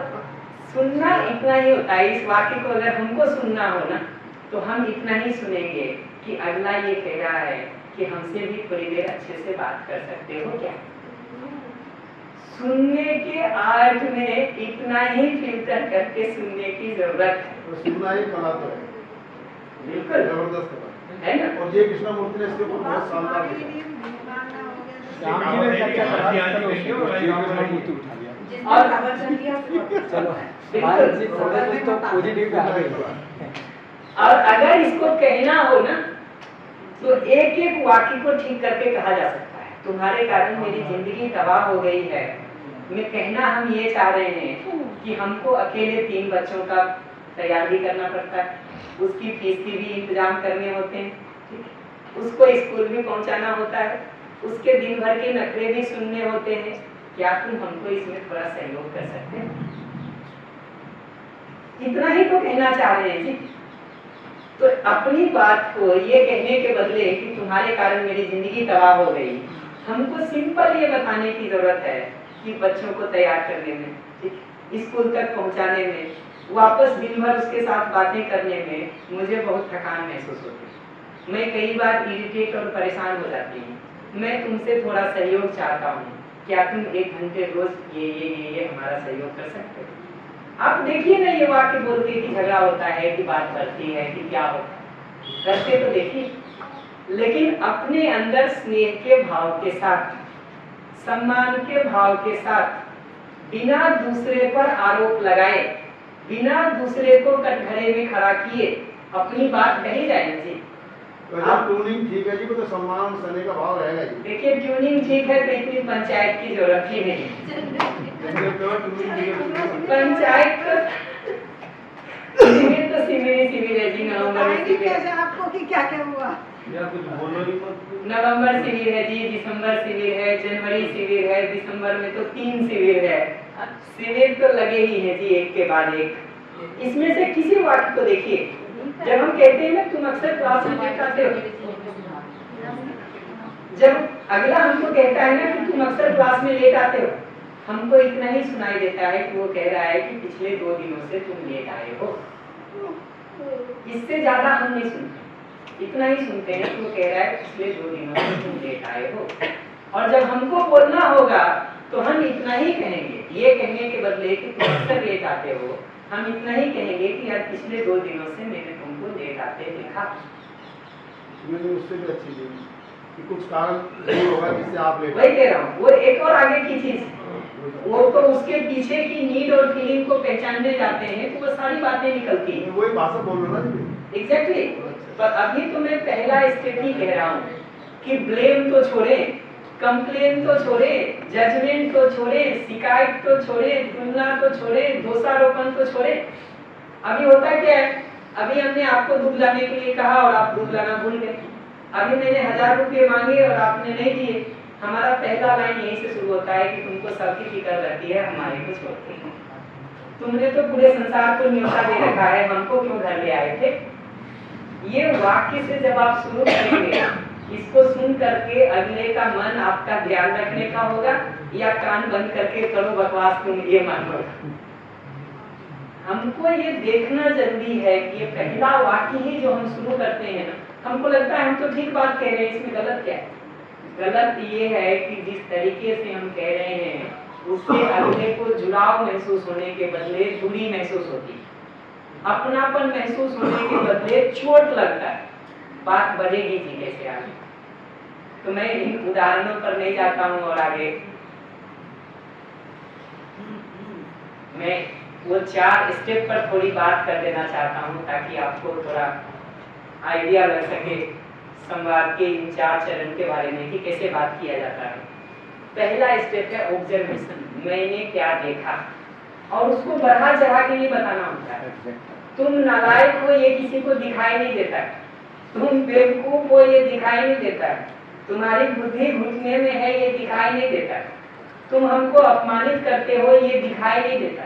सुनना इतना ही होता है। इस वाक्य को अगर हमको सुनना हो ना, तो हम इतना ही सुनेंगे कि अगला ये कह रहा है कि हमसे भी थोड़ी देर अच्छे से बात कर सकते हो क्या। सुनने के आर्ट में इतना ही फिल्टर करके सुनने की जरूरत है। तो सुनना ही कला तो है, बिल्कुल जबरदस्त कला है ना। और जय कृष्णा मूर्ति ने इसके ऊपर बहुत शानदार लिखा। राम जी ने चर्चा करा दी, और चलो भारत जी थोड़ा कुछ तो पॉजिटिव पे आ गई। और अगर इसको कहना हो ना, तो एक एक वाक्य को ठीक करके कहा जा सकता है। तुम्हारे कारण मेरी जिंदगी तबाह हो गई है, में कहना हम ये चाह रहे हैं कि हमको अकेले 3 बच्चों का तैयार भी करना पड़ता है, उसकी फीस की भी इंतजाम करने होते हैं, उसको स्कूल भी पहुंचाना होता है, उसके दिन भर के नखरे भी सुनने होते हैं। क्या तुम हमको इसमें थोड़ा सहयोग कर सकते हैं? इतना ही तो कहना चाह रहे हैं जी। तो अपनी बात को ये कहने के बदले कि तुम्हारे कारण मेरी जिंदगी तबाह हो गई, हमको सिंपल ये बताने की जरूरत है कि बच्चों को तैयार करने में, स्कूल तक पहुंचाने में, वापस दिन भर उसके साथ बातें करने में मुझे बहुत थकान महसूस होती है। मैं कई बार इरिटेट और परेशान हो जाती हूँ। मैं तुमसे थोड़ा सहयोग चाहता हूँ, क्या तुम 1 घंटे रोज ये हमारा सहयोग कर सकते हो? आप देखिए ना ये वाक्य बोलते कि झगड़ा होता है कि बात बढ़ती है कि क्या होता है, करते तो देखिए, लेकिन अपने अंदर स्नेह के भाव के साथ, सम्मान के भाव के साथ, बिना दूसरे पर आरोप लगाए, बिना दूसरे को कटघरे में खड़ा किए अपनी बात कही जाए ना जी। आप ट्यूनिंग ठीक है जी, को तो सम्मान सने का भाव रहेगा जी। देखिए ट्यूनिंग ठीक है तो इतनी पंचायत की जरूरत ही नहीं। पंचायत तो सिविल है जी, नवंबर में सिविल है। आपको कि क्या क्या हुआ? कुछ बोलो ही मत। नवंबर शिविर है जी, दिसंबर शिविर है, जनवरी शिविर है, दिसंबर में तो 3 शिविर है। शिविर तो लगे ही है जी एक के बाद एक। इसमें से किसी वाक्य को देखिए, जब हम कहते हैं ना तुम अक्सर क्लास में लेट आते हो, जब अगला हमको कहता है ना कि तुम अक्सर क्लास में लेट आते हो, हमको इतना ही सुनाई देता है कि वो कह रहा है कि पिछले 2 दिनों से तुम लेट आए हो। इससे ज्यादा हम नहीं सुनते, इतना ही सुनते हैं कि वो कह रहा है पिछले 2 दिनों से तुम लेट आए हो। और जब हमको बोलना होगा तो हम इतना ही कहेंगे, ये कहने के बदले कि तुम अक्सर लेट आते हो, हम इतना ही कहेंगे कि यार पिछले 2 दिनों से मैंने तुमको लेट आते देखा। मैंने उससे भी अच्छी दी कि कुछ कारण जरूर होगा जिससे आप लेट। वही कह रहा हूँ, वो एक और आगे की चीज, वो तो उसके पीछे की नीड और फीलिंग को पहचानने जाते हैं तो वो सारी बातें निकलती हैं। वही भाषा बोल रहा ना। एग्जैक्टली। पर अभी तो मैं पहला स्टेप ही कह रहा हूँ कि ब्लेम तो छोड़े, कंप्लेन तो छोड़े, जजमेंट तो छोड़े, शिकायत तो छोड़े, तुलना तो छोड़े, दोषारोपण तो छोड़े। अभी होता क्या है, अभी हमने आपको दूध लाने के लिए कहा और आप दूध लाना भूल गए। अभी मैंने 1000 रुपये मांगे और आपने नहीं दिए। हमारा पहला लाइन यहीं से शुरू होता है कि तुमको सबकी फिक्र रहती है, हमारे को छोड़ते हैं। तुमने तो पूरे संसार को न्योता दे रखा है, हमको क्यों घर ले आए थे। ये वाक्य से जब आप शुरू करेंगे, इसको सुन करके अगले का मन आपका ध्यान रखने का होगा या कान बंद करके करो बकवास तुम ये मान लो। हमको ये देखना जरूरी है कि ये पहला वाक्य ही जो हम शुरू करते हैं ना, हमको लगता है हम तो ठीक बात कह रहे हैं, इसमें गलत क्या है। गलत ये है कि जिस तरीके से हम कह रहे हैं उससे अगले को जुड़ाव महसूस होने के बदले दूरी महसूस होती है, अपनापन महसूस होने के बदले चोट लगता है, बात बढ़ेगी जी कैसे आगे। तो मैं इन उदाहरणों पर नहीं जाता हूँ और आगे मैं वो 4 स्टेप पर थोड़ी बात कर देना चाहता हूँ ताकि आपको थोड़ा आइडिया लग सके संवाद के इन 4 चरण के बारे में कि कैसे बात किया जाता है। पहला स्टेप है ऑब्जर्वेशन, मैंने क्या देखा, और उसको बढ़ा चढ़ा के नहीं बताना होता है। तुम नालायक हो ये किसी को दिखाई नहीं देता, तुम बेवकूफ हो ये दिखाई नहीं देता, तुम्हारी बुद्धि घुटने में है ये दिखाई नहीं देता, तुम हमको अपमानित करते हो ये दिखाई नहीं देता।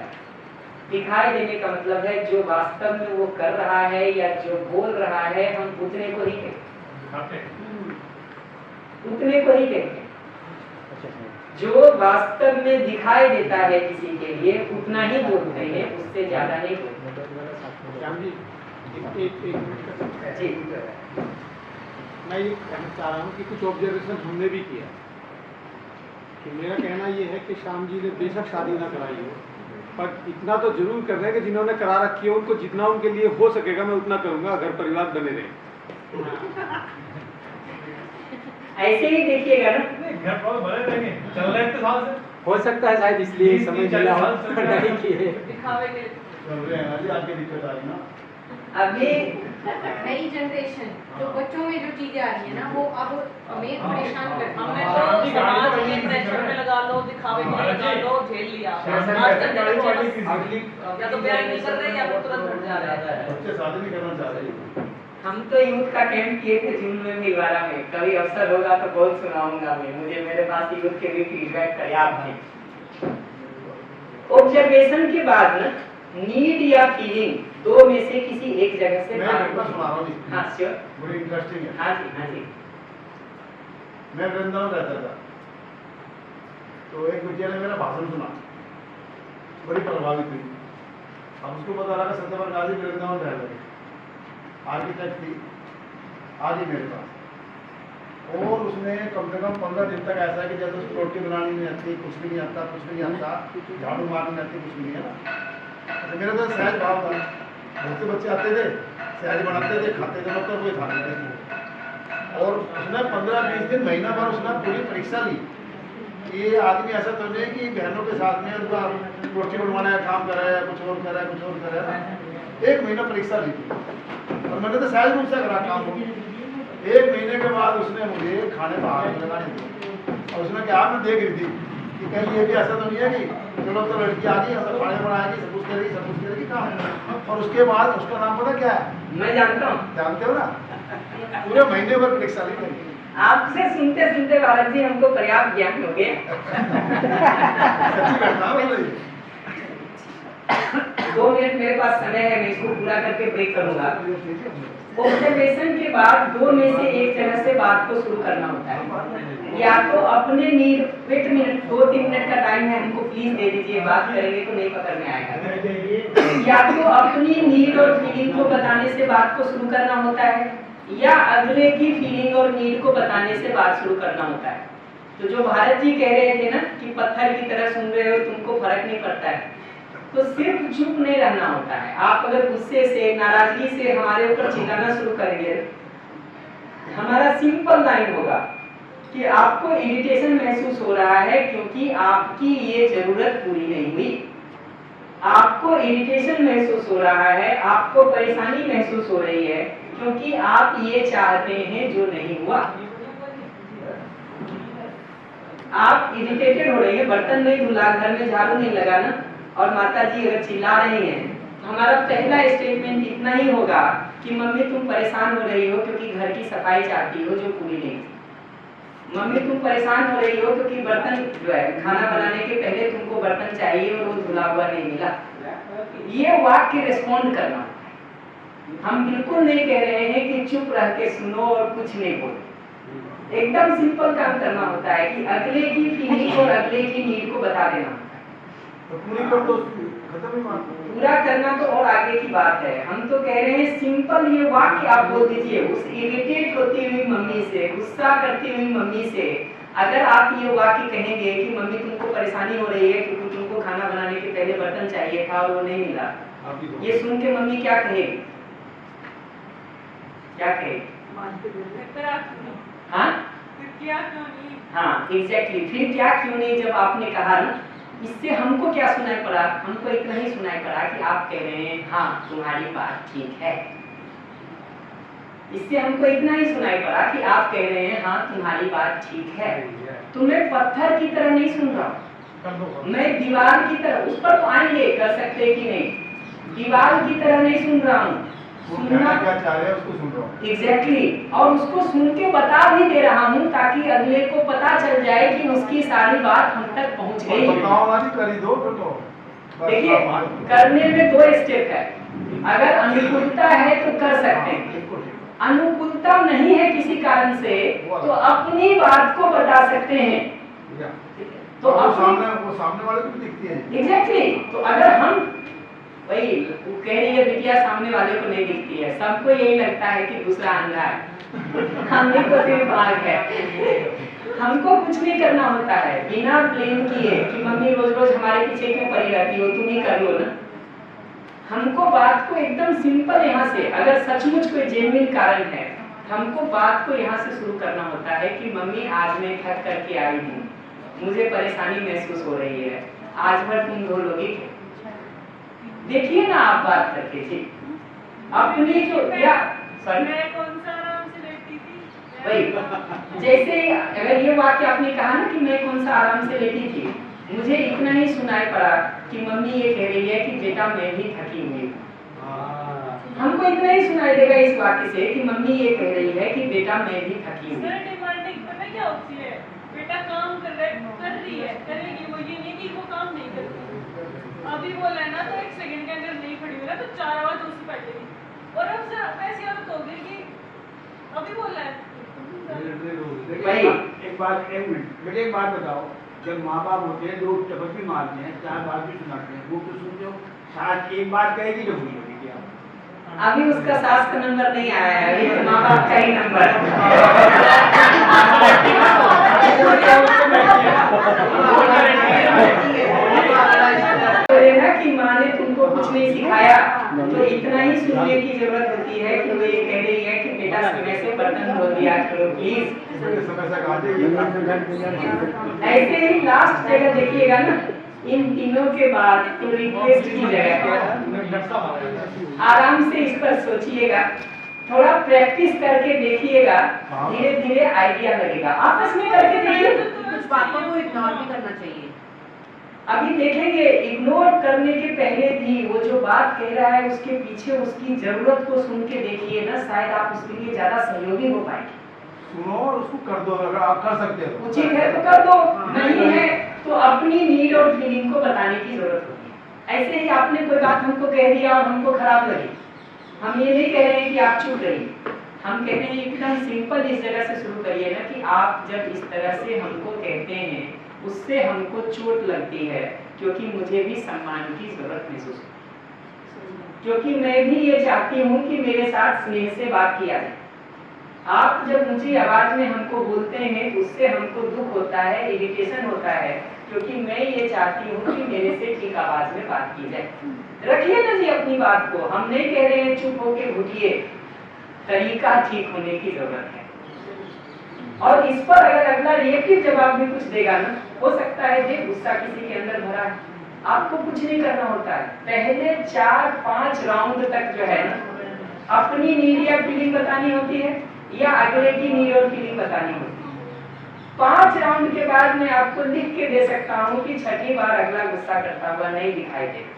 दिखाई देने का मतलब है जो वास्तव में वो कर रहा है या जो बोल रहा है, हम उतने को ही कहते हैं, उतने को ही कहते हैं। जो वास्तव में दिखाई देता है किसी के लिए उतना ही बोलते हैं, उससे ज्यादा नहीं बोलते। जी मैं ये कहना चाह रहा हूँ कि कुछ ऑब्जर्वेशन हमने भी किया कि मेरा कहना ये है कि श्याम जी ने बेशक शादी ना कराई हो, पर इतना तो जरूर कर रहे हैं कि जिन्होंने करा रखी है उनको जितना उनके लिए हो सकेगा मैं उतना करूंगा, घर परिवार बने रहे। ऐसे ही देखिएगा ना, घर पर बने रहेंगे, चल रहे हैं साल से। हो सकता है शायद इसलिए समय मिला हो नहीं किए। दिखावे के चल रहे हैं ना जी, आपकी दिक्कत आ रही ना। अभी नई जनरेशन जो बच्चों में जो चीजें आ रही है ना वो अब हमें परेशान करती है। हमने तो समाज के प्रेशर में लगा लो, दिखावे में लगा लो, झेल लिया। आजकल के बच्चे या तो प्यार नहीं कर रहे या फिर तुरंत उठ जा रहे हैं। बच्चे शादी नहीं करना चाह रहे। हम तो यूथ का कैंप किए थे जून में भीलवाड़ा में, कभी अवसर होगा तो बहुत सुनाऊंगा मैं, मुझे मेरे पास यूथ के भी फीडबैक पर्याप्त थे। ऑब्जर्वेशन के बाद ना नीड या फीलिंग दो में से किसी एक जगह से मैं घटना सुना रहा हूँ। हाँ श्योर, बड़ी इंटरेस्टिंग है। हाँ जी हाँ जी। मैं वृंदावन रहता था, तो एक बच्चे ने मेरा भाषण सुना, बड़ी प्रभावित हुई। अब उसको पता लगा सत्यवर गाजी वृंदावन रह गए, आर्किटेक्ट थी, आज ही मेरे पास। और उसने कम से कम 15 दिन तक ऐसा कि जैसे रोटी बनानी नहीं आती, कुछ भी नहीं आता, कुछ भी नहीं आता, झाड़ू मारनी नहीं आती, कुछ भी नहीं है ना। तो मेरा तो सहज भाव था, घर से बच्चे आते थे, सहज बनाते थे, खाते थे, मतलब कोई था नहीं। और उसने 15-20 दिन, महीना भर उसने पूरी परीक्षा ली। ये आदमी ऐसा तो नहीं कि बहनों के साथ में उनका रोटी बनवाने का काम कर रहा है, कुछ और कर रहा है, कुछ और कर रहा है। 1 महीना परीक्षा ली थी और मैंने तो सहज रूप से करा काम को। 1 महीने के बाद उसने मुझे खाने बाहर लगाने दिए और उसने क्या मैं देख रही थी कि कहीं ये भी ऐसा तो नहीं है कि चलो तो लड़की आ गई, मतलब खाने बनाएगी, सब कुछ करेगी काम। और उसके बाद उसका नाम पता क्या है? मैं जानता हूँ। जानते हो ना? पूरे महीने भर परीक्षा ली थी। आपसे सुनते सुनते बालक जी हमको पर्याप्त ज्ञान हो गया। सच्ची घटना है भाई। 2 मिनट मेरे पास समय है, मैं इसको पूरा करके ब्रेक करूंगा। ऑब्जर्वेशन के बाद 2 में से एक तरह से बात को शुरू करना होता है। या तो अपने नीड, वेट मिनट, 2-3 मिनट का टाइम है, हमको प्लीज दे दीजिए, बात करेंगे तो नहीं पकड़ में आएगा। या तो अपनी नीड और फीलिंग को बताने से बात को शुरू करना होता है, या अगले की फीलिंग और नीड को बताने से बात शुरू करना होता है। तो जो भारत जी कह रहे थे ना कि पत्थर की तरह सुन रहे हो, तुमको फर्क नहीं पड़ता है, तो सिर्फ चुप नहीं रहना होता है। आप अगर गुस्से से, नाराजगी से हमारे ऊपर चिल्लाना शुरू करेंगे, हमारा सिंपल लाइन होगा कि आपको इरिटेशन महसूस हो रहा है क्योंकि आपकी ये जरूरत पूरी नहीं हुई। आपको इरिटेशन महसूस हो रहा है, आपको परेशानी महसूस हो रही है क्योंकि आप ये चाहते हैं जो नहीं हुआ। आप इरिटेटेड हो रही है, बर्तन नहीं धुला, घर में झाड़ू नहीं लगा ना, और माता जी अगर चिल्ला रही हैं, तो हमारा पहला स्टेटमेंट इतना ही होगा कि मम्मी तुम परेशान हो रही हो क्योंकि घर की सफाई चाहती हो जो पूरी नहीं। मम्मी तुम परेशान हो रही हो क्योंकि बर्तन जो है खाना बनाने के पहले तुमको बर्तन चाहिए और वो धुला हुआ नहीं मिला। ये वाक्य रिस्पॉन्ड करना। हम बिल्कुल नहीं कह रहे हैं कि चुप रह के सुनो और कुछ नहीं बोलो। एकदम सिंपल काम करना होता है कि अगले की फीलिंग और अगले की नीड को बता देना। तो पूरी कर दो, खत्म ही बात। पूरा करना तो और आगे की बात है। हम तो कह रहे हैं सिंपल ये वाक्य आप बोल दीजिए उस इरिटेट होती हुई मम्मी से, गुस्सा करती हुई मम्मी से। अगर आप ये वाक्य कहेंगे कि मम्मी तुमको परेशानी हो रही है क्योंकि तुमको खाना बनाने के पहले बर्तन चाहिए था और वो नहीं मिला, ये सुन के मम्मी क्या कहेगी? क्या कहेगी? हाँ हाँ एग्जैक्टली। फिर क्या क्यों नहीं, जब आपने कहा ना, इससे हमको क्या सुनाई पड़ा? हमको इतना ही सुनाई पड़ा कि आप कह रहे हैं हाँ तुम्हारी बात ठीक है। इससे हमको इतना ही सुनाई पड़ा कि आप कह रहे हैं हाँ तुम्हारी बात ठीक है। तो मैं पत्थर की तरह नहीं सुन रहा हूँ, मैं दीवार की तरह, उस पर तो आएंगे कर सकते कि नहीं, दीवार की तरह नहीं सुन रहा हूँ। सुनना क्या चाह रहे हैं उसको सुन रहा हूँ। एग्जैक्टली। और उसको सुन के बता भी दे रहा हूँ ताकि अगले को पता चल जाए कि उसकी सारी बात हम तक पहुँच गई। बताओ ना, कर ही दो फिर तो। देखिए करने में 2 स्टेप है। अगर अनुकूलता है तो कर सकते हैं, अनुकूलता नहीं है किसी कारण से तो अपनी बात को बता सकते हैं। तो वो सामने वाले को भी दिखती है। एग्जैक्टली। तो अगर हम वही कह रही है बिटिया सामने वाले को नहीं दिखती है, सबको यही लगता है कि दूसरा अंधा है, हमने को सिर्फ आग है। हमको कुछ नहीं करना होता है बिना ब्लेम किए कि मम्मी रोज रोज हमारे पीछे क्यों पड़ी रहती हो, तुम ही कर लो ना। हमको बात को एकदम सिंपल यहाँ से, अगर सचमुच कोई जेन्युइन कारण है, हमको बात को यहाँ से शुरू करना होता है कि मम्मी आज मैं थक करके आई हूँ, मुझे परेशानी महसूस हो रही है, आज भर तुम धो लोगी। देखिए ना आप बात करके जी अपनी जो या मैं कौन सा आराम से लेटी थी, वही जैसे अगर ये वाक्य आपने कहा ना कि मैं कौन सा आराम से लेटी थी, मुझे इतना ही सुनाई पड़ा कि मम्मी ये कह रही है कि बेटा मैं भी थकी हुई हूँ। हमको इतना ही सुनाई देगा इस वाक्य से कि मम्मी ये कह रही है कि बेटा मैं भी थकी हुई। डिमांडिंग पता क्या होती है, बेटा काम कर रही है करेगी, वो ये नहीं कि वो काम नहीं करती। अभी बोला है ना तो 1 सेकंड के अंदर नहीं खड़ी हुई ना तो 4 आवाज दूसरी पड़ेगी। और अब से ऐसी आदत हो गई कि अभी बोला है। एक बात बताओ, जब माँ बाप होते हैं 2 चपट भी मारते हैं, 4 बात भी सुनाते हैं, वो तो सुनते हो, सास एक बात कहेगी तो भूल होगी क्या? अभी उसका सास का नंबर नहीं आया है, अभी तो माँ बाप का ही नंबर। ना कि माँ ने तुमको कुछ कुछ नहीं सिखाया तो इतना ही सुनने की जरूरत होती है कि वो ये कह रही है कि बेटा समय से बर्तन धो दिया करो प्लीज। ऐसे ही लास्ट जगह देखिएगा ना, इन तीनों के बाद तो रिक्वेस्ट की जगह आराम से इस पर सोचिएगा, थोड़ा प्रैक्टिस करके देखिएगा, धीरे धीरे आइडिया लगेगा। आपस में करके देखिए, कुछ बातों को इग्नोर भी करना चाहिए। अभी देखेंगे इग्नोर करने के पहले भी वो जो बात कह रहा है उसके पीछे उसकी जरूरत को सुन के देखिए ना, शायद आप उसके लिए ज्यादा सहयोगी हो पाएंगे। सुनो और उसको कर दो, अगर आप कर सकते हो उचित है तो कर दो, नहीं है तो अपनी नीड और फीलिंग को बताने की जरूरत होती है। ऐसे ही आपने कोई बात हमको कह दिया और हमको खराब लगी, हम ये नहीं कह रहे हैं कि आप चुप रहिए, हम कह रहे हैं एकदम सिंपल इस जगह से शुरू करिए ना कि आप जब इस तरह से हमको कहते हैं उससे हमको चोट लगती है, क्योंकि मुझे भी सम्मान की जरूरत महसूस होती है, क्योंकि मैं भी ये चाहती हूँ कि मेरे साथ स्नेह से बात किया जाए। आप जब ऊंची आवाज में हमको बोलते हैं उससे हमको दुख होता है, इरिटेशन होता है, क्योंकि मैं ये चाहती हूँ कि मेरे से ठीक आवाज में बात की जाए। रखिए ना जी अपनी बात को, हम नहीं कह रहे हैं चुप होके घुटिए, तरीका ठीक होने की जरूरत है। और इस पर अगर अगला रिएक्टिव जवाब भी कुछ देगा ना, हो सकता है जी गुस्सा किसी के अंदर भरा है, आपको कुछ नहीं करना होता है, पहले 4-5 राउंड तक जो है ना अपनी नीड या फीलिंग बतानी होती है या अगले की नीड और फीलिंग बतानी होती है। 5 राउंड के बाद मैं आपको लिख के दे सकता हूँ कि 6ठी बार अगला गुस्सा करता हुआ नहीं दिखाई देगा।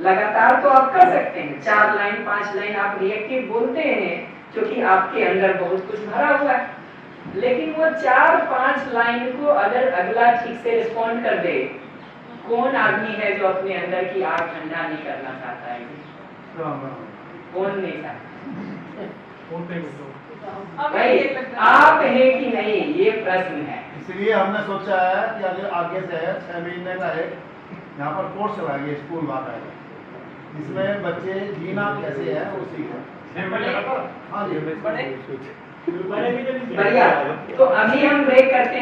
लगातार तो आप कर सकते हैं, 4 लाइन 5 लाइन आप रिएक्टिव बोलते हैं क्योंकि आपके अंदर बहुत कुछ भरा हुआ है, लेकिन वो 4-5 लाइन को अगर अगला ठीक से रिस्पॉन्ड कर दे, कौन आदमी है जो अपने अंदर की आग ठंडा नहीं करना चाहता है? कौन नहीं चाहता? भाई आप हैं कि नहीं, ये प्रश्न है। इसलिए हमने सोचा है कि अगर आगे से 6 महीने का एक यहाँ पर कोर्स चलाएंगे स्कूल वाला, जिसमें बच्चे जीना कैसे है वो सीखें। हाँ जी, बढ़िया, तो अभी हम ब्रेक करते हैं।